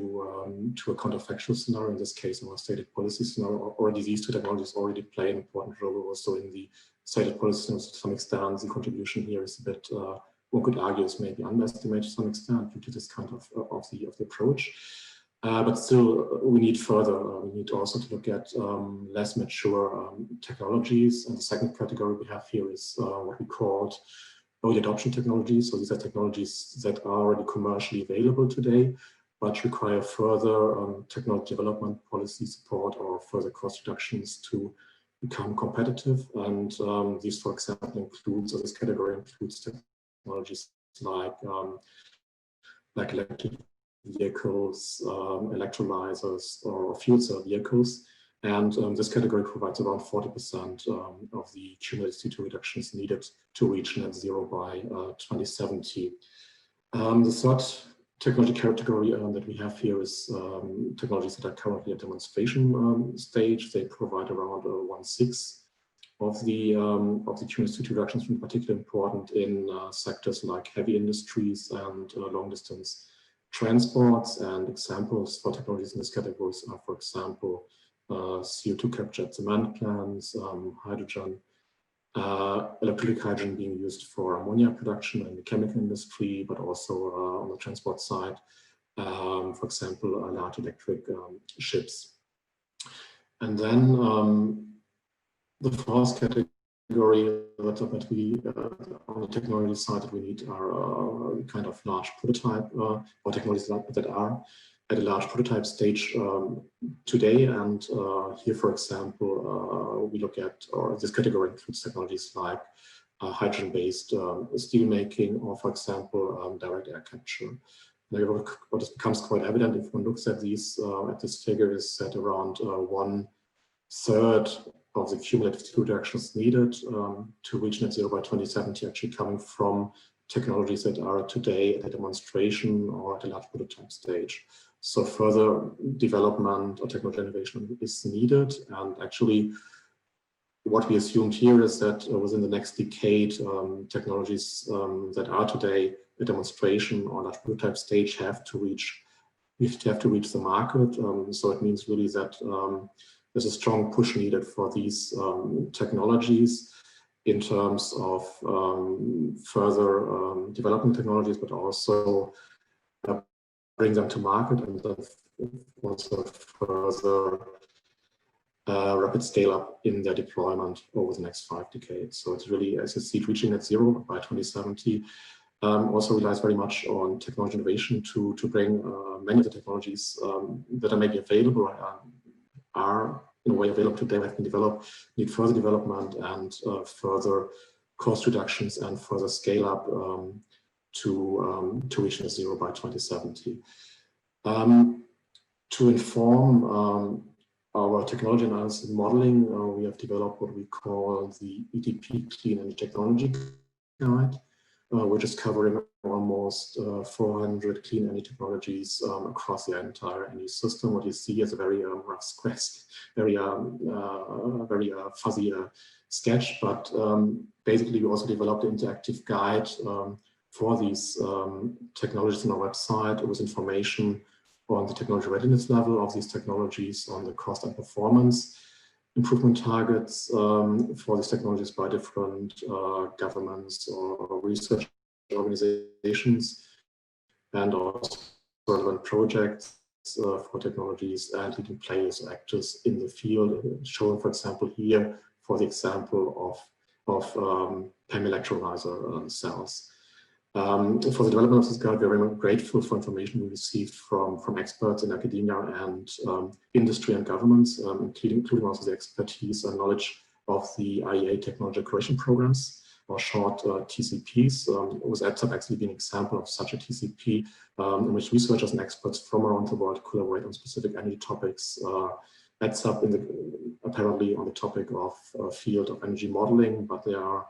a counterfactual scenario. In this case, our stated policy scenario, already these two technologies already play an important role also in the stated policy scenario. To some extent, the contribution here is a bit, one could argue, is maybe underestimated to some extent due to this kind of the approach. But still, we need further. We need also to look at less mature technologies. And the second category we have here is what we called early adoption technologies. So these are technologies that are already commercially available today, but require further technology development, policy support, or further cost reductions to become competitive. And these, for example, includes, or this category includes technologies like electric vehicles, electrolyzers, or fuel cell vehicles. And this category provides around 40% of the cumulative CO2 reductions needed to reach net zero by 2070. The third technology category that we have here is technologies that are currently at demonstration stage. They provide around 1/6 of the cumulative CO2 reductions, in particular important in sectors like heavy industries and long distance transports. And examples for technologies in this category are, for example, CO2 capture at cement plants, hydrogen, electrolytic hydrogen being used for ammonia production in the chemical industry, but also on the transport side, for example, large electric ships. And then the fourth category that we on the technology side that we need are kind of large prototype or technologies that are at a large prototype stage today. And here, for example, we look at, or this category includes technologies like hydrogen-based steel making, or for example, direct air capture. Now, what becomes quite evident if one looks at these at this figure is that around 1/3 of the cumulative CO2 reductions needed to reach net zero by 2070 actually coming from technologies that are today at a demonstration or at a large prototype stage. So further development or technology innovation is needed, and actually what we assumed here is that within the next decade, technologies that are today a demonstration or large prototype stage have to reach the market. So it means really that there's a strong push needed for these technologies in terms of further developing technologies, but also bring them to market, and then also further rapid scale up in their deployment over the next 5 decades. So it's really, as you see, reaching net zero by 2070 also relies very much on technology innovation to bring many of the technologies that are maybe available are in a way available today, have been developed, need further development and further cost reductions and further scale up to reach net zero by 2070. To inform our technology analysis and modeling, we have developed what we call the ETP Clean Energy Technology Guide, which is covering almost 400 clean energy technologies across the entire energy system. What you see is a very rough sketch, very fuzzy sketch, but basically we also developed an interactive guide for these technologies on our website with information on the technology readiness level of these technologies, on the cost and performance improvement targets for these technologies by different governments or research organizations, and also relevant projects for technologies and leading players or actors in the field, shown, for example, here for the example of PEM electrolyzer cells. For the development of this guide, we're very grateful for information we received from experts in academia and industry and governments, including also the expertise and knowledge of the IEA technology creation programs, or short TCPs, with ETSAP actually being an example of such a TCP, in which researchers and experts from around the world collaborate on specific energy topics. ETSAP apparently on the topic of field of energy modeling, but there are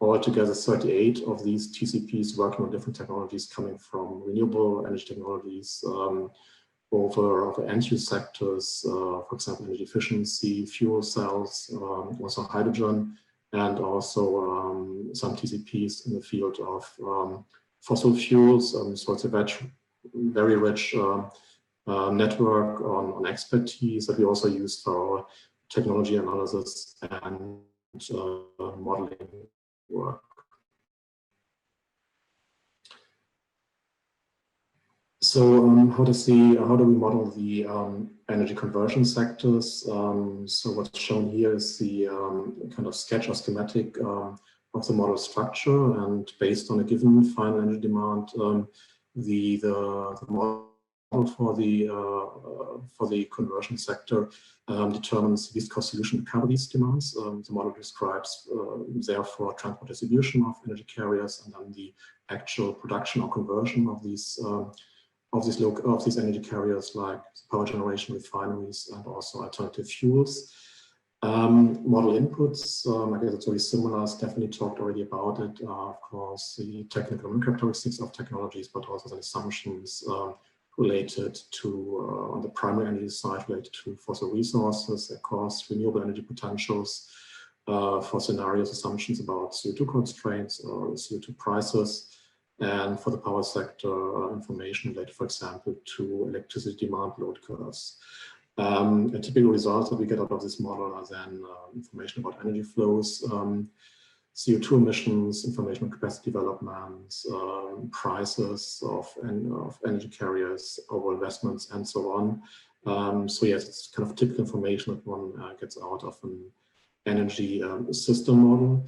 altogether 38 of these TCPs working on different technologies coming from renewable energy technologies over end-use sectors, for example, energy efficiency, fuel cells, also hydrogen, and also some TCPs in the field of fossil fuels. So it's a very rich network on expertise that we also use for our technology analysis and modeling work. So how do we model the energy conversion sectors? So what's shown here is the kind of sketch or schematic of the model structure, and based on a given final energy demand, the model for the conversion sector determines the least cost solution to cover these demands. The model describes therefore transport distribution of energy carriers, and then the actual production or conversion of these energy carriers, like power generation, refineries, and also alternative fuels. Model inputs, I guess it's very similar. Stephanie talked already about it. Of course, the technical and characteristics of technologies, but also the assumptions related to, on the primary energy side, related to fossil resources, their costs, renewable energy potentials, for scenarios, assumptions about CO2 constraints or CO2 prices, and for the power sector, information related, for example, to electricity demand load curves. A typical result that we get out of this model are then information about energy flows, CO2 emissions, information on capacity developments, prices of energy carriers, overall investments, and so on. So yes, it's kind of typical information that one gets out of energy system model.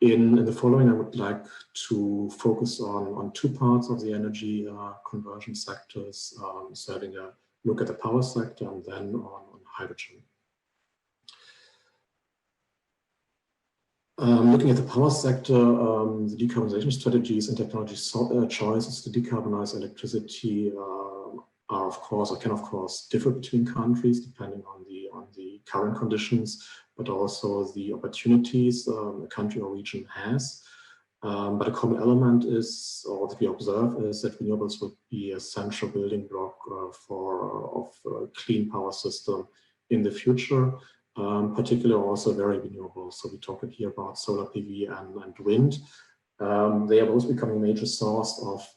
In the following, I would like to focus on two parts of the energy conversion sectors, so having a look at the power sector and then on hydrogen. Looking at the power sector, the decarbonization strategies and technology choices to decarbonize electricity are of course, or can of course differ between countries depending on the current conditions, but also the opportunities a country or region has. But a common element is, or that we observe, is that renewables will be a central building block of a clean power system in the future. Particularly also very renewable. So we talk here about solar PV and wind. They are both becoming a major source of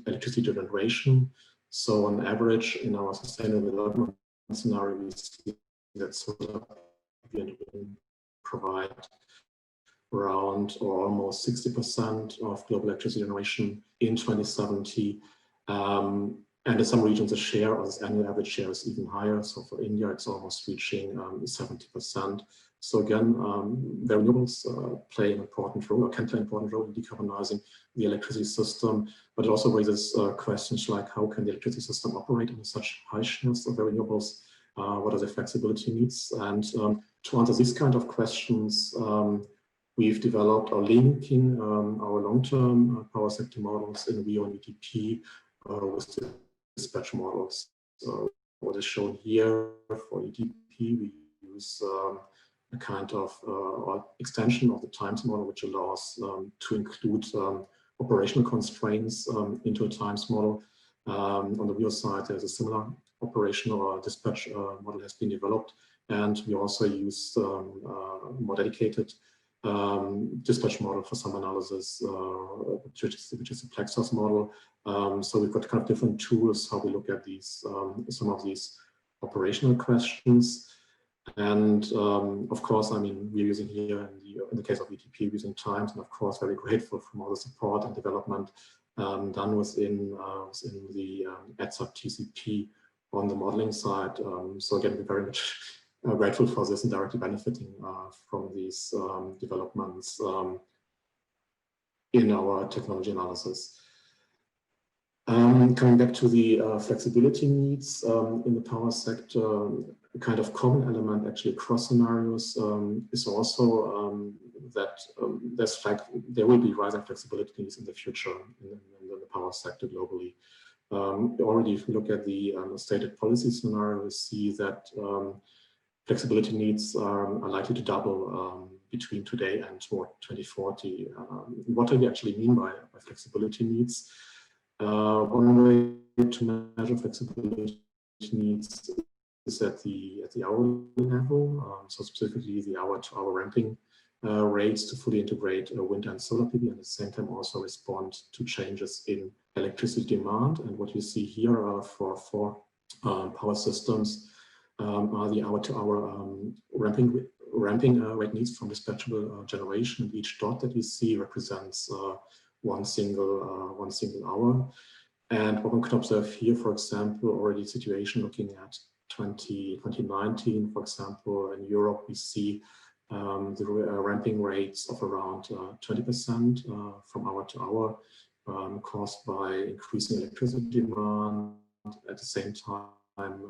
electricity generation. So on average, in our sustainable development scenario, we see that solar PV and wind provide around or almost 60% of global electricity generation in 2070. And in some regions, the share or this annual average share is even higher. So for India, it's almost reaching 70%. So again, the renewables play an important role, or can play an important role in decarbonizing the electricity system. But it also raises questions like, how can the electricity system operate in such high shares of the renewables? What are the flexibility needs? And to answer these kind of questions, we've developed or linking our long-term power sector models in WEO and ETP with the dispatch models. What is shown here for ETP, we use a kind of extension of the times model, which allows to include operational constraints into a times model. On the WEO side, there's a similar operational or dispatch model has been developed, and we also use more dedicated dispatch model for some analysis, which is a Plexus model. So we've got kind of different tools how we look at these some of these operational questions. And of course, I mean, we're using here in the case of ETP, using times, and of course, very grateful from all the support and development done within the ETSAP TCP on the modeling side. So again, we're very much grateful for this and directly benefiting from these developments in our technology analysis. Coming back to the flexibility needs in the power sector, a kind of common element actually across scenarios is also that there will be rising flexibility needs in the future in the power sector globally. Already, if you look at the stated policy scenario, we see that flexibility needs are likely to double between today and 2040. What do we actually mean by flexibility needs? One way to measure flexibility needs is at the hourly level. So specifically the hour-to-hour ramping rates to fully integrate wind and solar PV, and at the same time also respond to changes in electricity demand. And what you see here for power systems are the hour-to-hour ramping rate needs from dispatchable generation. And each dot that you see represents one single hour. And what one can observe here, for example, already situation looking at 2019, for example, in Europe, we see the ramping rates of around 20% from hour to hour, caused by increasing electricity demand, at the same time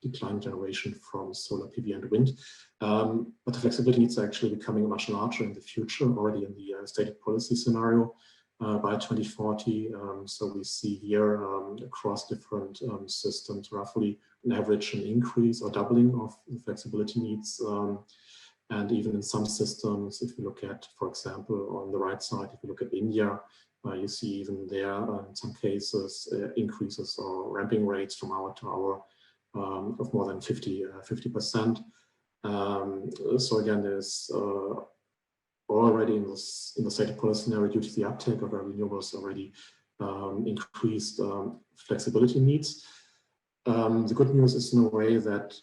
decline generation from solar PV and wind. But the flexibility needs are actually becoming much larger in the future, already in the stated policy scenario by 2040. So we see here across different systems, roughly an average an increase or doubling of the flexibility needs. And even in some systems, if you look at, for example, on the right side, if you look at India, you see even there, in some cases, increases or ramping rates from hour to hour of more than 50%. So again, there's already in the stated policy scenario, due to the uptake of our renewables, already increased flexibility needs. The good news is in a way that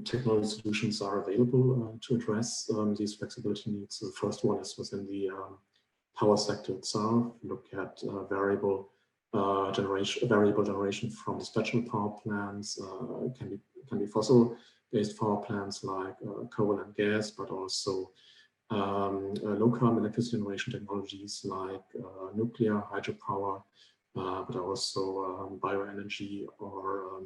technology solutions are available to address these flexibility needs. So the first one is within the power sector itself. Look at variable generation from dispatchable power plants. Can be fossil based power plants like coal and gas, but also low-carbon electricity generation technologies like nuclear, hydropower, but also bioenergy or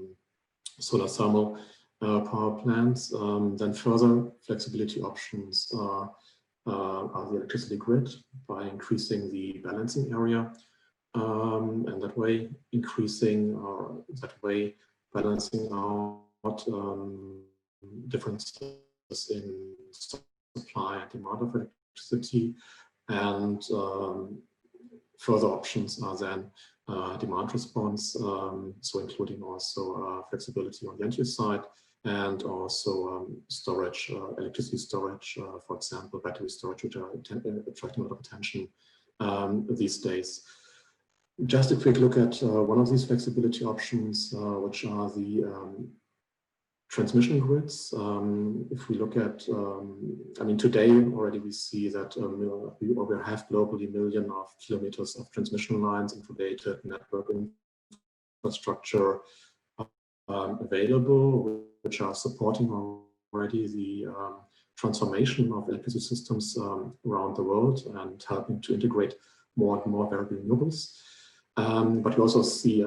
solar thermal power plants. Then further flexibility options are the electricity grid by increasing the balancing area, and that way balancing out differences in supply and demand of electricity. And further options are then demand response, so including also flexibility on the end-use side, and also storage, electricity storage, for example, battery storage, which are attracting a lot of attention these days. Just a quick look at one of these flexibility options, which are the transmission grids. If we look at, I mean, today already we see that we have globally millions of kilometers of transmission lines, integrated network infrastructure available, which are supporting already the transformation of electricity systems around the world and helping to integrate more and more variable renewables. But we also see,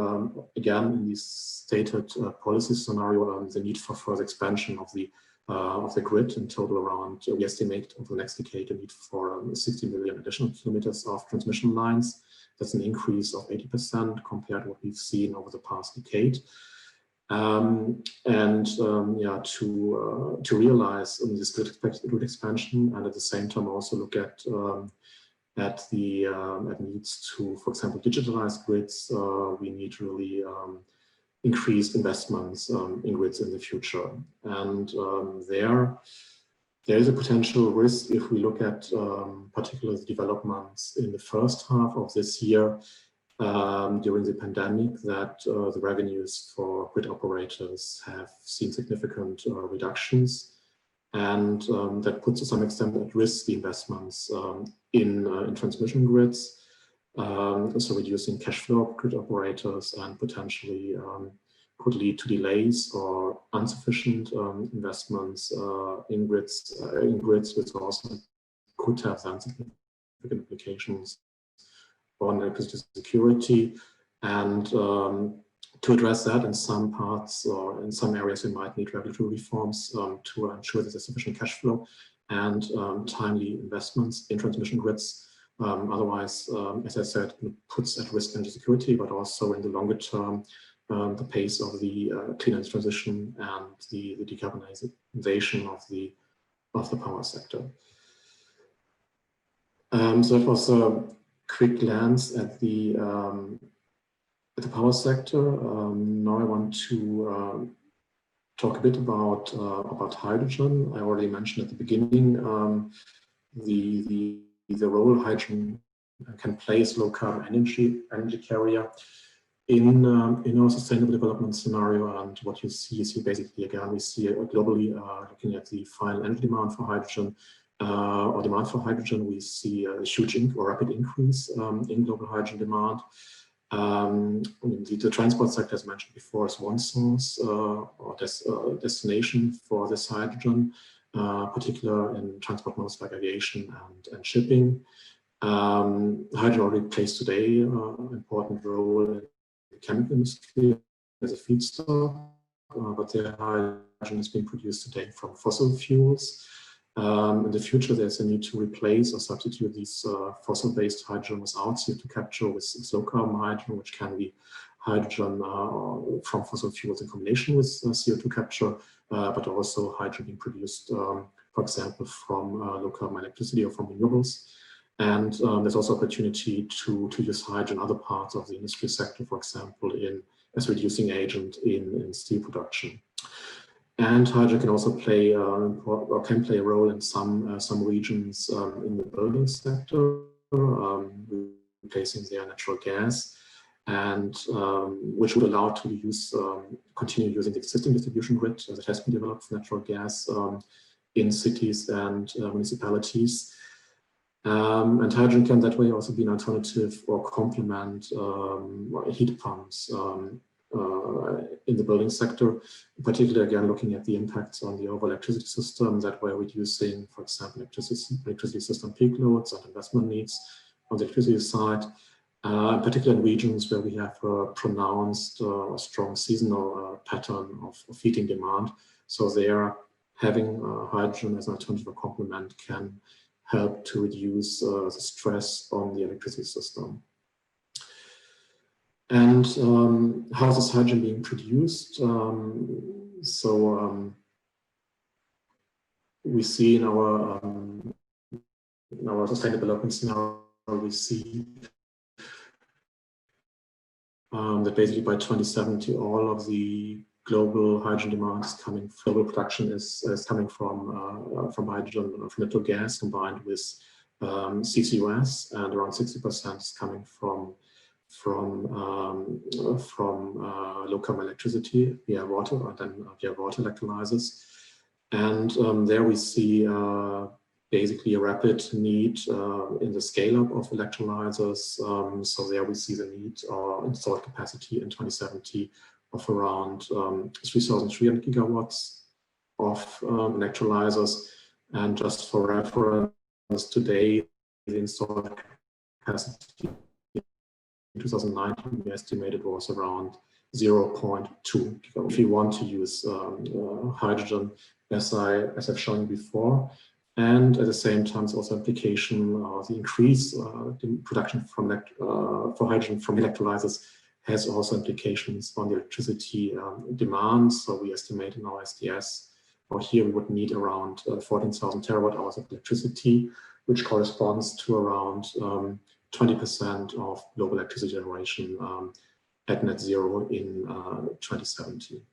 again, in this stated policy scenario, the need for further expansion of the grid. In total, around, we estimate over the next decade, a need for 60 million additional kilometers of transmission lines. That's an increase of 80% compared to what we've seen over the past decade. Yeah, to realize this grid expansion, and at the same time also look at needs to, for example, digitalize grids, we need really increased investments in grids in the future. And there is a potential risk if we look at particular developments in the first half of this year during the pandemic, that the revenues for grid operators have seen significant reductions. And that puts to some extent at risk the investments in transmission grids, so reducing cash flow of grid operators, and potentially could lead to delays or insufficient investments in grids, which also could have then significant implications on electricity security. And to address that, in some parts or in some areas, we might need regulatory reforms to ensure that there's sufficient cash flow and timely investments in transmission grids. Otherwise, as I said, it puts at risk energy security, but also in the longer term, the pace of the clean energy transition and the decarbonization of the power sector. So that was a quick glance at the power sector. Now I want to talk a bit about hydrogen. I already mentioned at the beginning the role hydrogen can play as low carbon energy carrier in our sustainable development scenario. And what you see is basically, again, we see globally looking at the final energy demand for hydrogen or demand for hydrogen, we see a huge or rapid increase in global hydrogen demand. The transport sector, as mentioned before, is one source or destination for this hydrogen, particularly in transport modes like aviation and shipping. Hydrogen already plays today an important role in the chemical industry as a feedstock, but the hydrogen is being produced today from fossil fuels. In the future, there's a need to replace or substitute these fossil-based hydrogen without CO2 capture with low-carbon hydrogen, which can be hydrogen from fossil fuels in combination with CO2 capture, but also hydrogen being produced, for example, from low-carbon electricity or from renewables. And there's also opportunity to use hydrogen in other parts of the industry sector, for example, as a reducing agent in steel production. And hydrogen can also play can play a role in some regions in the building sector, replacing their natural gas, and which would allow to use continue using the existing distribution grid that has been developed for natural gas in cities and municipalities. And hydrogen can that way also be an alternative or complement heat pumps in the building sector, particularly again looking at the impacts on the overall electricity system, that we're reducing, for example, electricity system peak loads and investment needs on the electricity side, particularly in regions where we have a pronounced strong seasonal pattern of heating demand. So there, having hydrogen as an alternative or complement can help to reduce the stress on the electricity system. And how is this hydrogen being produced? We see in our sustainable development scenario, we see that basically by 2070, all of the global hydrogen demand is coming, global production is coming from hydrogen, from natural gas combined with CCUS, and around 60% is coming from low carbon electricity via water, and then via water electrolyzers. And there we see basically a rapid need in the scale-up of electrolyzers. So there we see the need or installed capacity in 2070 of around 3,300 gigawatts of electrolyzers. And just for reference, today the installed capacity in 2019 we estimated was around 0.2 gigawatts. If you want to use hydrogen, as I've shown you before, and at the same time, it's also application, the increase in production for hydrogen from electrolyzers has also implications on the electricity demand. So we estimate in our SDS, or here we would need around 14,000 terawatt hours of electricity, which corresponds to around 20% of global electricity generation at net zero in 2070.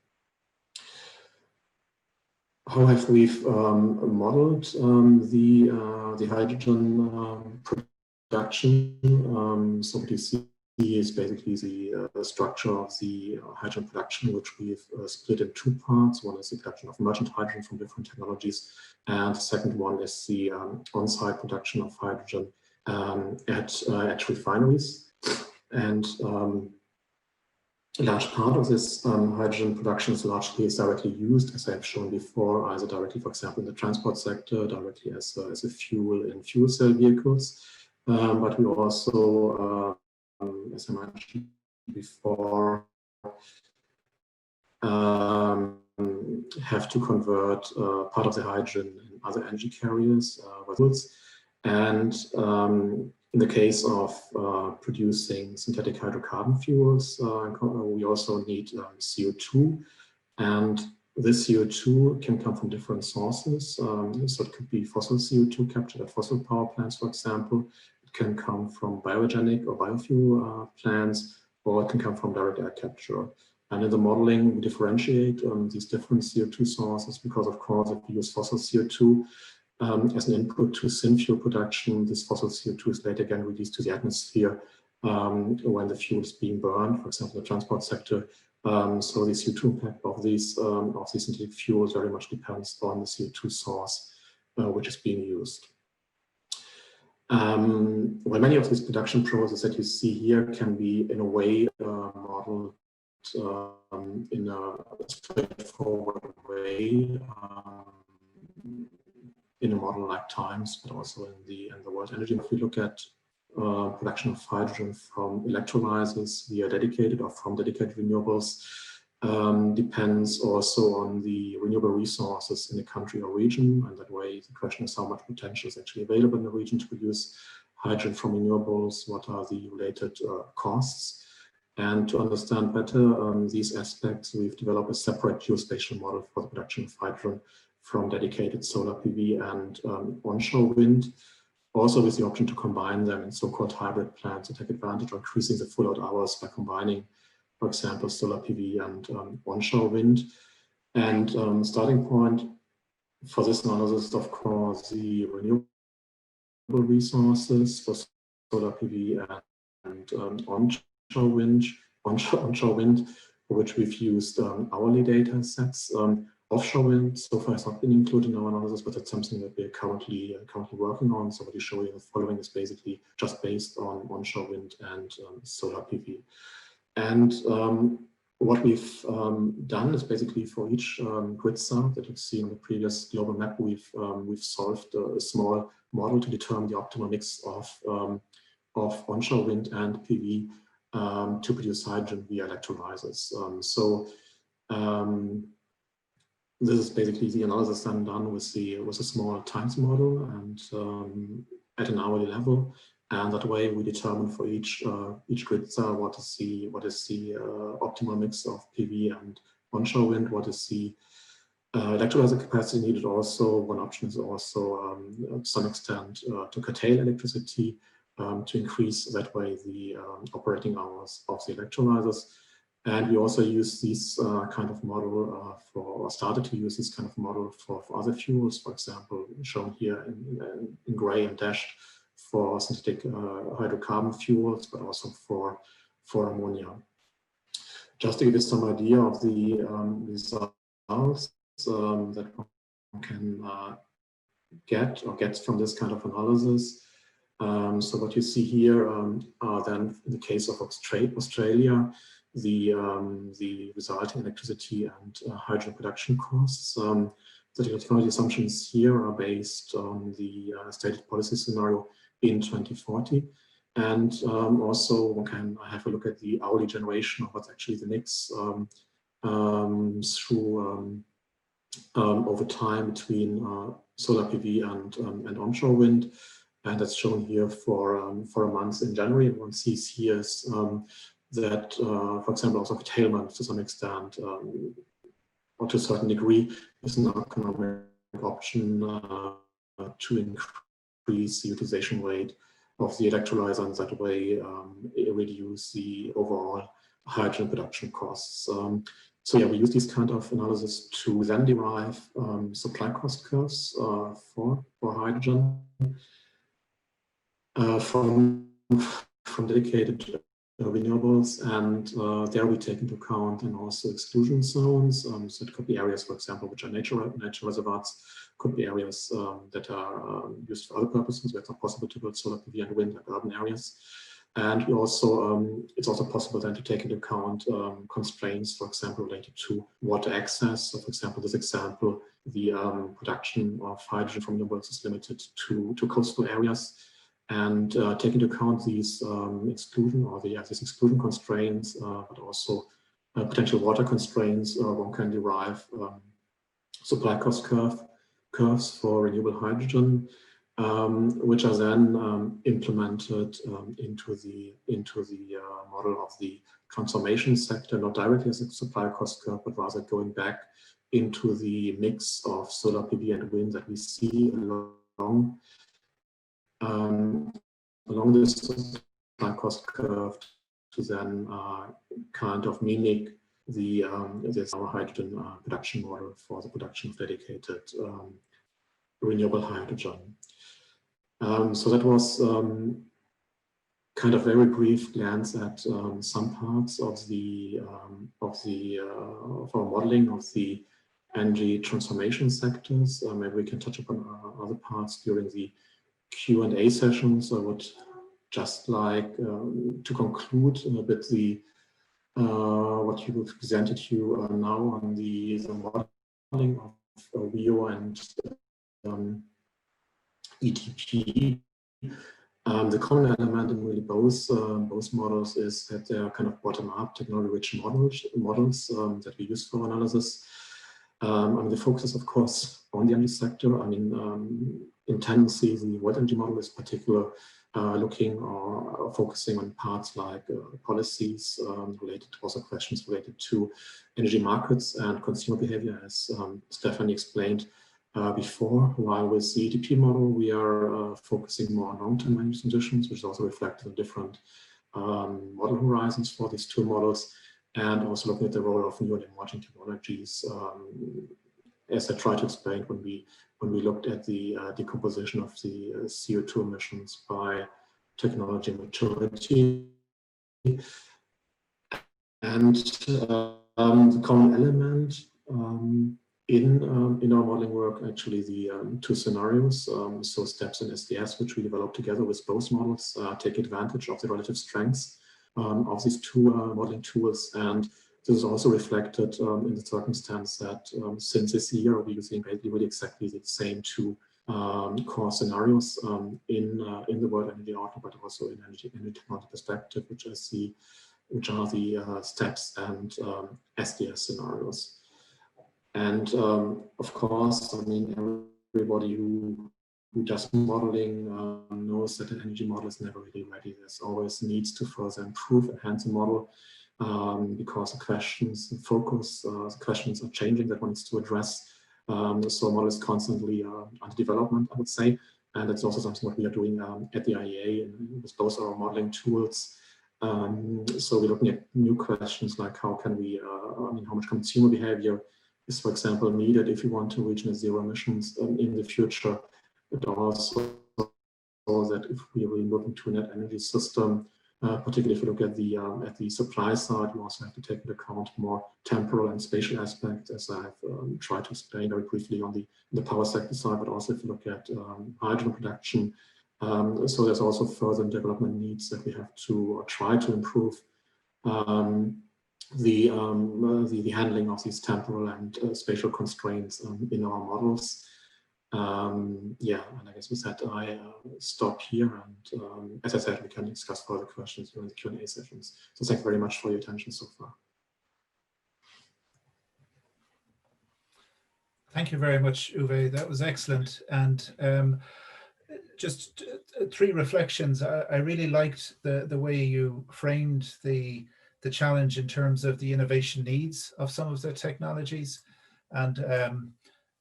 How have we modeled the hydrogen production? So what you see is basically the structure of the hydrogen production, which we've split in two parts. One is the production of merchant hydrogen from different technologies, and the second one is the on-site production of hydrogen at refineries. And a large part of this hydrogen production is directly used, as I've shown before, either directly, for example, in the transport sector, directly as a fuel in fuel cell vehicles. But we also, as I mentioned before, have to convert part of the hydrogen in other energy carriers, and in the case of producing synthetic hydrocarbon fuels, we also need CO2, and this CO2 can come from different sources. So it could be fossil CO2 captured at fossil power plants, for example. It can come from biogenic or biofuel plants, or it can come from direct air capture. And in the modeling, we differentiate these different CO2 sources because, of course, if we use fossil CO2 as an input to synfuel production, this fossil CO2 is later again released to the atmosphere when the fuel is being burned, for example, the transport sector. So the CO2 impact of these synthetic fuels very much depends on the CO2 source which is being used. Well, many of these production processes that you see here can be, in a way, modeled in a straightforward way. In a model like Times, but also in the World Energy. If we look at production of hydrogen from electrolyzers via dedicated or from dedicated renewables, depends also on the renewable resources in the country or region. And that way, the question is how much potential is actually available in the region to produce hydrogen from renewables, what are the related costs. And to understand better these aspects, we've developed a separate geospatial model for the production of hydrogen from dedicated solar PV and onshore wind, also with the option to combine them in so-called hybrid plants to take advantage of increasing the full load hours by combining, for example, solar PV and onshore wind. And starting point for this analysis is, of course, the renewable resources for solar PV and onshore wind, for which we've used hourly data sets. Offshore wind so far has not been included in our analysis, but it's something that we're currently working on. So what you show you in the following is basically just based on onshore wind and solar PV. And what we've done is basically for each grid cell that you've seen in the previous global map, we've solved a small model to determine the optimal mix of onshore wind and PV to produce hydrogen via electrolyzers. This is basically the analysis done with a small times model and at an hourly level, and that way we determine for each grid cell what is the optimal mix of PV and onshore wind, what is the electrolyzer capacity needed. Also, one option is also to some extent to curtail electricity to increase that way the operating hours of the electrolyzers. And we also use this kind of model or started to use this kind of model for other fuels, for example, shown here in gray and dashed for synthetic hydrocarbon fuels, but also for ammonia. Just to give you some idea of the results that one can get from this kind of analysis. So what you see here are then, in the case of Australia, the resulting electricity and hydrogen production costs. The technology assumptions here are based on the stated policy scenario in 2040. And also one can have a look at the hourly generation of what's actually the mix through over time between solar PV and onshore wind. And that's shown here for a month in January. And one sees here that, for example, also curtailment to some extent or to a certain degree is an economic option to increase the utilization rate of the electrolyzer, and that way reduce the overall hydrogen production costs. So yeah, we use this kind of analysis to then derive supply cost curves for hydrogen from dedicated renewables, and there we take into account and also exclusion zones. So it could be areas, for example, which are nature reservoirs, could be areas that are used for other purposes where it's not possible to build solar PV and wind, like urban areas. And we also, it's also possible then to take into account constraints, for example, related to water access. So for example, this example, the production of hydrogen from renewables is limited to coastal areas. And take into account these exclusion or these exclusion constraints, but also potential water constraints, one can derive supply cost curves for renewable hydrogen, which are then implemented into the model of the transformation sector, not directly as a supply cost curve, but rather going back into the mix of solar PV and wind that we see along this supply cost curve to then kind of mimic this our hydrogen production model for the production of dedicated renewable hydrogen. So that was kind of very brief glance at some parts of our modeling of the energy transformation sectors. Maybe we can touch upon other parts during the Q&A session. So I would just like to conclude a bit what you presented you now on the modeling of WEO and ETP. The common element in really both models is that they are kind of bottom-up technology-rich models that we use for analysis. I mean, the focus is, of course, on the energy sector. I mean, in tendency, the world energy model is particular looking or focusing on parts like policies related to also questions related to energy markets and consumer behavior, as Stéphanie explained before. While with the ETP model, we are focusing more on long-term energy transitions, which is also reflected in different model horizons for these two models, and also looking at the role of new and emerging technologies, as I tried to explain when we looked at the decomposition of the CO2 emissions by technology maturity. And the common element in our modeling work, actually the two scenarios, so steps in SDS, which we developed together with both models, take advantage of the relative strengths of these two modeling tools, and this is also reflected in the circumstance that since this year, we're using basically really exactly the same two core scenarios in the World Energy Outlook, but also in energy technology perspective, which are the STEPS and SDS scenarios. And of course, I mean, everybody who does modeling knows that an energy model is never really ready. There's always needs to further improve, enhance the model, because the questions, the focus, the questions are changing that one needs to address. So model is constantly under development, I would say. And it's also something what we are doing at the IEA and with both our modeling tools. So we're looking at new questions like how can we, I mean, how much consumer behavior is, for example, needed if you want to reach net zero emissions in the future, but also that if we are really looking to a net energy system, particularly if you look at the supply side, you also have to take into account more temporal and spatial aspects, as I have tried to explain very briefly on the power sector side, but also if you look at hydrogen production. So there's also further development needs that we have to try to improve the handling of these temporal and spatial constraints in our models. Yeah, and I guess with that, I stop here. And as I said, we can discuss further questions during the Q&A sessions. So thank you very much for your attention so far. Thank you very much, Uwe. That was excellent. And just three reflections. I really liked the way you framed the challenge in terms of the innovation needs of some of the technologies. And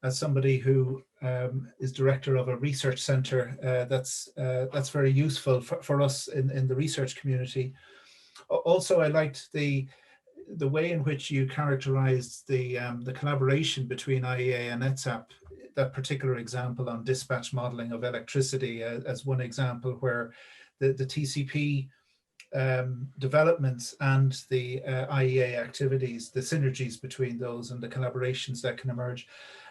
as somebody who is director of a research center, that's very useful for us in the research community. Also, I liked the way in which you characterized the collaboration between IEA and ETSAP, that particular example on dispatch modeling of electricity as one example where the TCP developments and the IEA activities, the synergies between those and the collaborations that can emerge.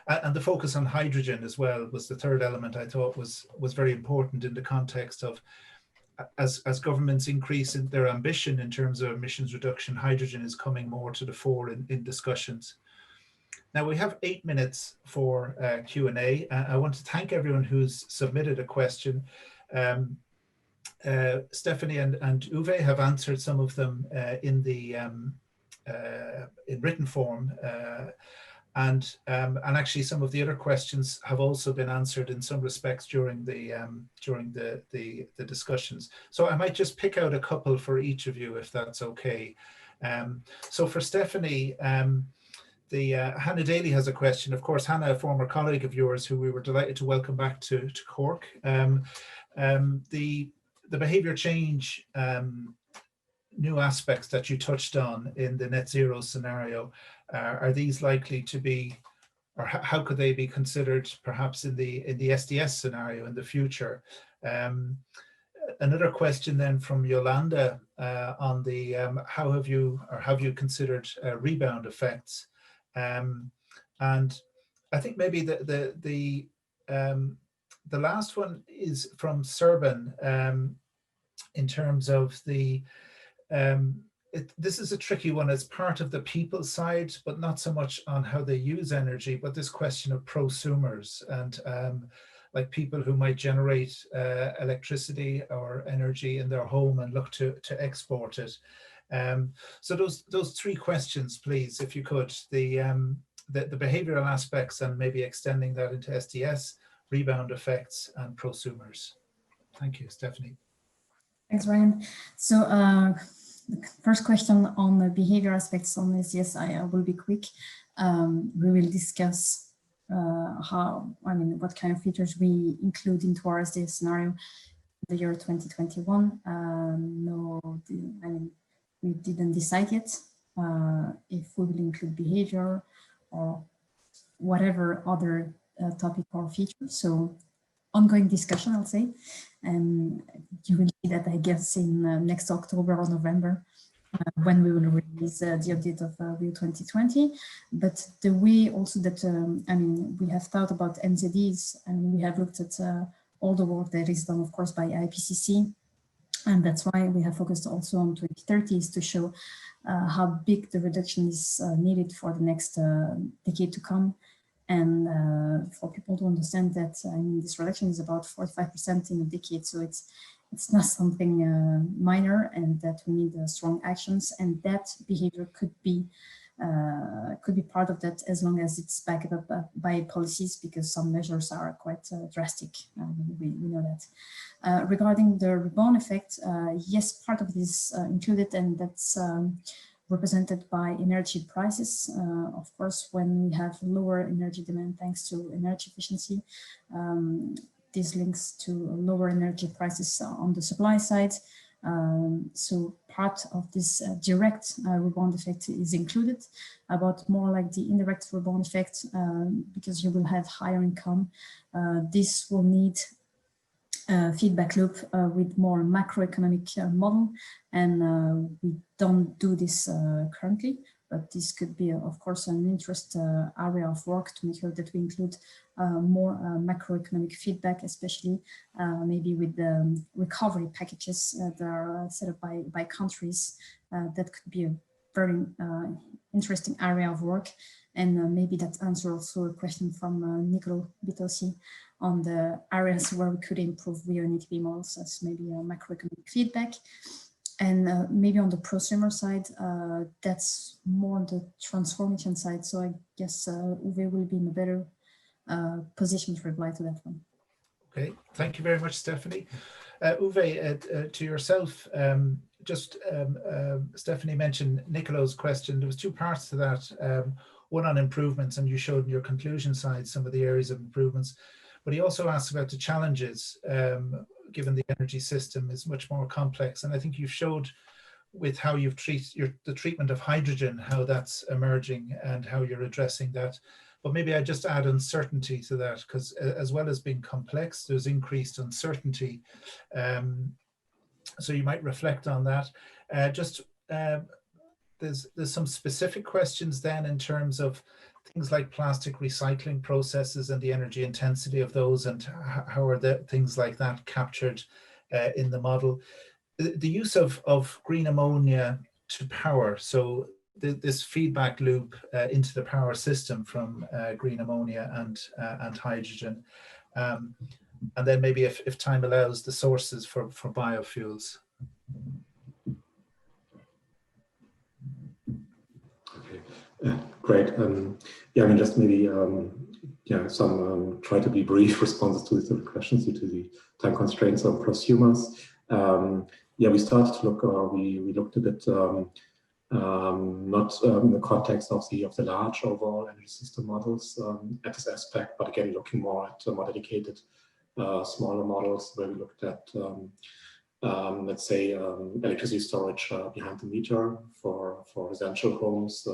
And the focus on hydrogen as well was the third element I thought was very important in the context of as governments increase in their ambition in terms of emissions reduction, hydrogen is coming more to the fore in discussions. Now we have 8 minutes for Q&A. I want to thank everyone who's submitted a question. Stephanie and Uwe have answered some of them in written form, and actually some of the other questions have also been answered in some respects during the discussions. So I might just pick out a couple for each of you if that's okay. So for Stephanie, Hannah Daly has a question. Of course, Hannah, a former colleague of yours who we were delighted to welcome back to Cork. The behavior change new aspects that you touched on in the net zero scenario, are these likely to be, or how could they be considered perhaps in the SDS scenario in the future? Another question then from Yolanda on the how have you considered rebound effects? And I think maybe the last one is from Serban in terms of the this is a tricky one as part of the people side, but not so much on how they use energy, but this question of prosumers and like people who might generate electricity or energy in their home and look to export it. So those three questions, please, if you could, the behavioral aspects and maybe extending that into SDS, rebound effects and prosumers. Thank you, Stephanie. Thanks, Ryan. So the first question on the behavior aspects on this, yes, I will be quick. We will discuss what kind of features we include into our SDS scenario in the year 2021. We didn't decide yet if we will include behavior or whatever other topic or feature. So ongoing discussion, I'll say, and you will see that, I guess, in next October or November when we will release the update of WEO 2020. But the way also that, we have thought about NZDs, and we have looked at all the work that is done, of course, by IPCC And that's why we have focused also on 2030s to show how big the reduction is needed for the next decade to come. And for people to understand that, I mean, this reduction is about 45% in a decade. So it's not something minor, and that we need strong actions, and that behavior could be part of that, as long as it's backed up by policies, because some measures are quite drastic. We know that. Regarding the rebound effect, yes, part of this included, and that's represented by energy prices. Of course, when we have lower energy demand thanks to energy efficiency, this links to lower energy prices on the supply side. So part of this direct rebound effect is included, but more like the indirect rebound effect, because you will have higher income. This will need a feedback loop with more macroeconomic model, and we don't do this currently, but this could be, of course, an interest area of work to make sure that we include more macroeconomic feedback, especially maybe with the recovery packages that are set up by countries. That could be a very interesting area of work. And maybe that answers also a question from Nicolo Bitossi on the areas where we could improve WEO and ETP models, as maybe a macroeconomic feedback. And maybe on the prosumer side, that's more the transformation side. So I guess Uwe will be in a better position to reply to that one. Okay, thank you very much, Stephanie. Uwe, to yourself, Stephanie mentioned Nicolo's question. There was two parts to that. One on improvements, and you showed in your conclusion side some of the areas of improvements, but he also asked about the challenges, given the energy system is much more complex. And I think you've showed with how you've treated the treatment of hydrogen, how that's emerging and how you're addressing that. But maybe I just add uncertainty to that, because as well as being complex, there's increased uncertainty. So you might reflect on that. There's some specific questions then in terms of things like plastic recycling processes and the energy intensity of those, and how are things like that captured in the model. The use of green ammonia to power, so this feedback loop into the power system from green ammonia and hydrogen, and then maybe if time allows, the sources for biofuels. Great. Yeah, I mean, just maybe some try to be brief responses to these different questions due to the time constraints on prosumers. Yeah, we started to look, we looked a bit not in the context of the large overall energy system models at this aspect, but again looking more at more dedicated smaller models where we looked at let's say electricity storage behind the meter for residential homes.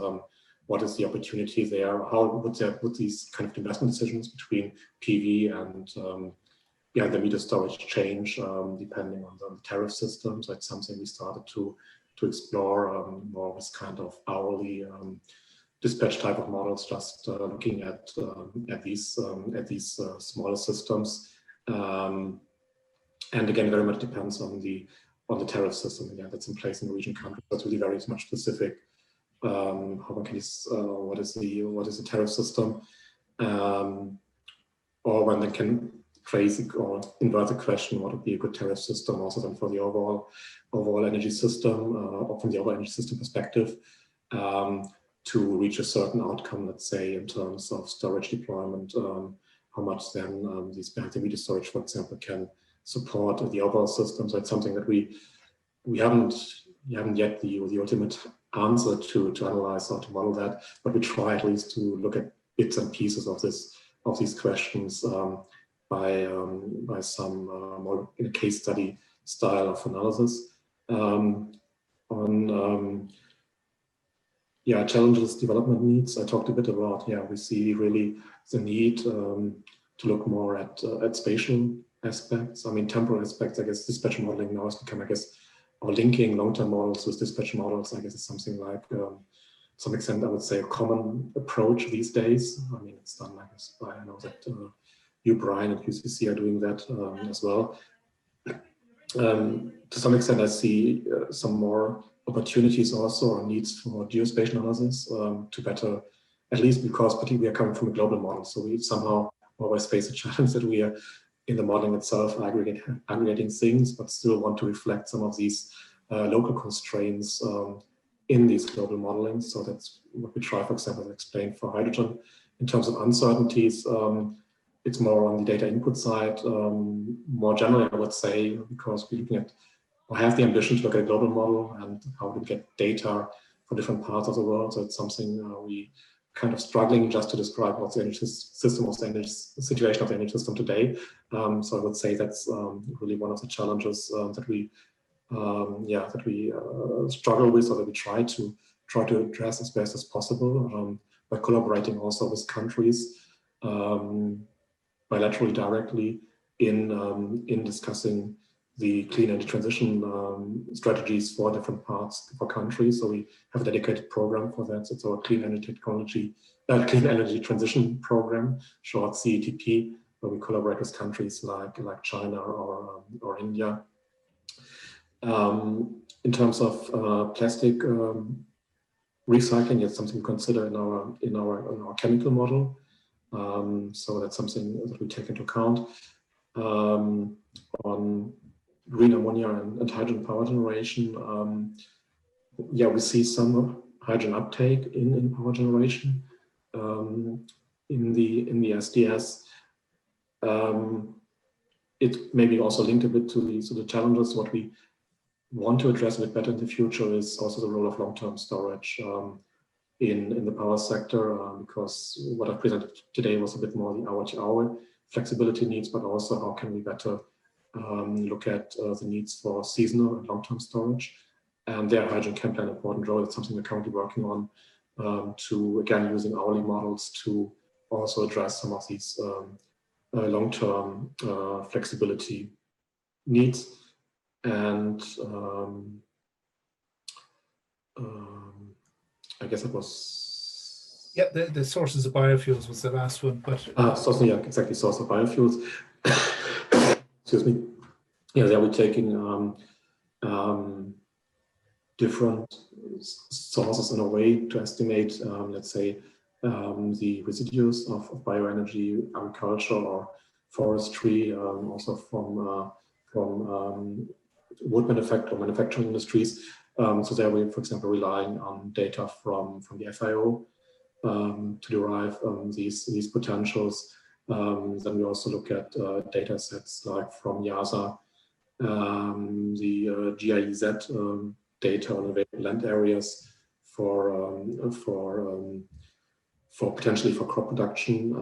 What is the opportunity there? How would these kind of investment decisions between PV and behind the meter storage change depending on the tariff system? So it's something we started to explore more with kind of hourly dispatch type of models, just looking at these smaller systems. And again, very much depends on the tariff system again that's in place in the region country. That's really very much specific. How one can what is the tariff system, or when they can phrase or invert the question, what would be a good tariff system also then for the overall energy system, or from the overall energy system perspective, to reach a certain outcome, let's say in terms of storage deployment, how much then these behind the meter storage, for example, can support the overall system. So it's something that we haven't yet the ultimate answer to analyze or to model that, but we try at least to look at bits and pieces of these questions by some more in a case study style of analysis. Yeah, challenges, development needs. I talked a bit about, yeah, we see really the need to look more at spatial aspects. I mean, temporal aspects, I guess dispatch modeling now has become, I guess, or linking long-term models with dispatch models, I guess is something like, to some extent, I would say a common approach these days. I mean, it's done, I guess, I know that you, Brian, at UCC are doing that as well. To some extent, I see some more opportunities also, or needs for geospatial analysis to better, at least because particularly we are coming from a global model, so we somehow always face a challenge that we are in the modeling itself aggregating things, but still want to reflect some of these local constraints in these global modeling. So that's what we try, for example, to explain for hydrogen. In terms of uncertainties, it's more on the data input side. More generally, I would say, because we're looking at, or have the ambition to look at a global model and how to get data for different parts of the world. So it's something we kind of struggling just to describe what's the energy system, what's the energy situation of the energy system today. So I would say that's really one of the challenges that we struggle with, or that we try to address as best as possible by collaborating also with countries bilaterally, directly in discussing the clean energy transition strategies for different parts for countries. So we have a dedicated program for that. So it's our clean energy transition program, short CETP, where we collaborate with countries like China or India. In terms of plastic recycling, it's something we consider in our chemical model. So that's something that we take into account. On green ammonia and hydrogen power generation, we see some hydrogen uptake in power generation in the SDS. It may be also linked a bit to the challenges. What we want to address a bit better in the future is also the role of long-term storage in the power sector, because what I presented today was a bit more the hour-to-hour flexibility needs, but also how can we better look at the needs for seasonal and long-term storage. And there, hydrogen can play an important role. It's something we're currently working on to, again, using hourly models to also address some of these long-term flexibility needs. And I guess it was... Yeah, the sources of biofuels was the last one, but... exactly, source of biofuels. Excuse me. Yeah, there we're taking different sources in a way to estimate, let's say, the residues of bioenergy, agriculture or forestry, also from wood manufacturing industries. So there we, for example, relying on data from the FIO to derive these potentials. Then we also look at data sets like from YASA, the GIEZ data on available land areas for potentially for crop production,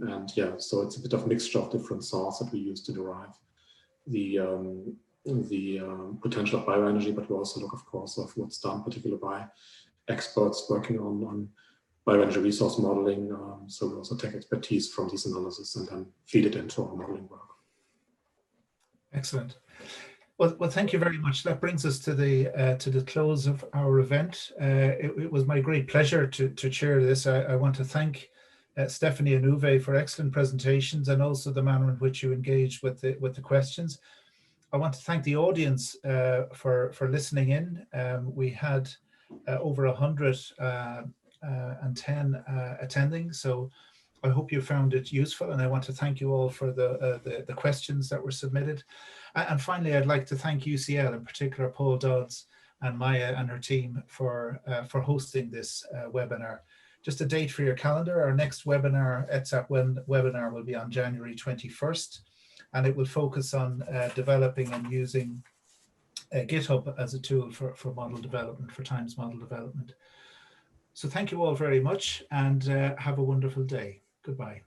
and so it's a bit of a mixture of different sources that we use to derive the potential of bioenergy, but we also look, of course, of what's done, particularly by experts working on bioenergy resource modeling. So we also take expertise from these analysis and then feed it into our modeling work. Excellent. Well, thank you very much. That brings us to the close of our event. It was my great pleasure to chair this. I want to thank Stéphanie and Uwe for excellent presentations, and also the manner in which you engaged with the questions. I want to thank the audience for listening in. We had over 110 attending, so I hope you found it useful, and I want to thank you all for the questions that were submitted. And finally, I'd like to thank UCL, in particular Paul Dodds and Maya and her team for hosting this webinar. Just a date for your calendar: our next webinar, ETSAP webinar, will be on January 21st, and it will focus on developing and using GitHub as a tool for model development, for Times model development. So thank you all very much, and have a wonderful day. Goodbye.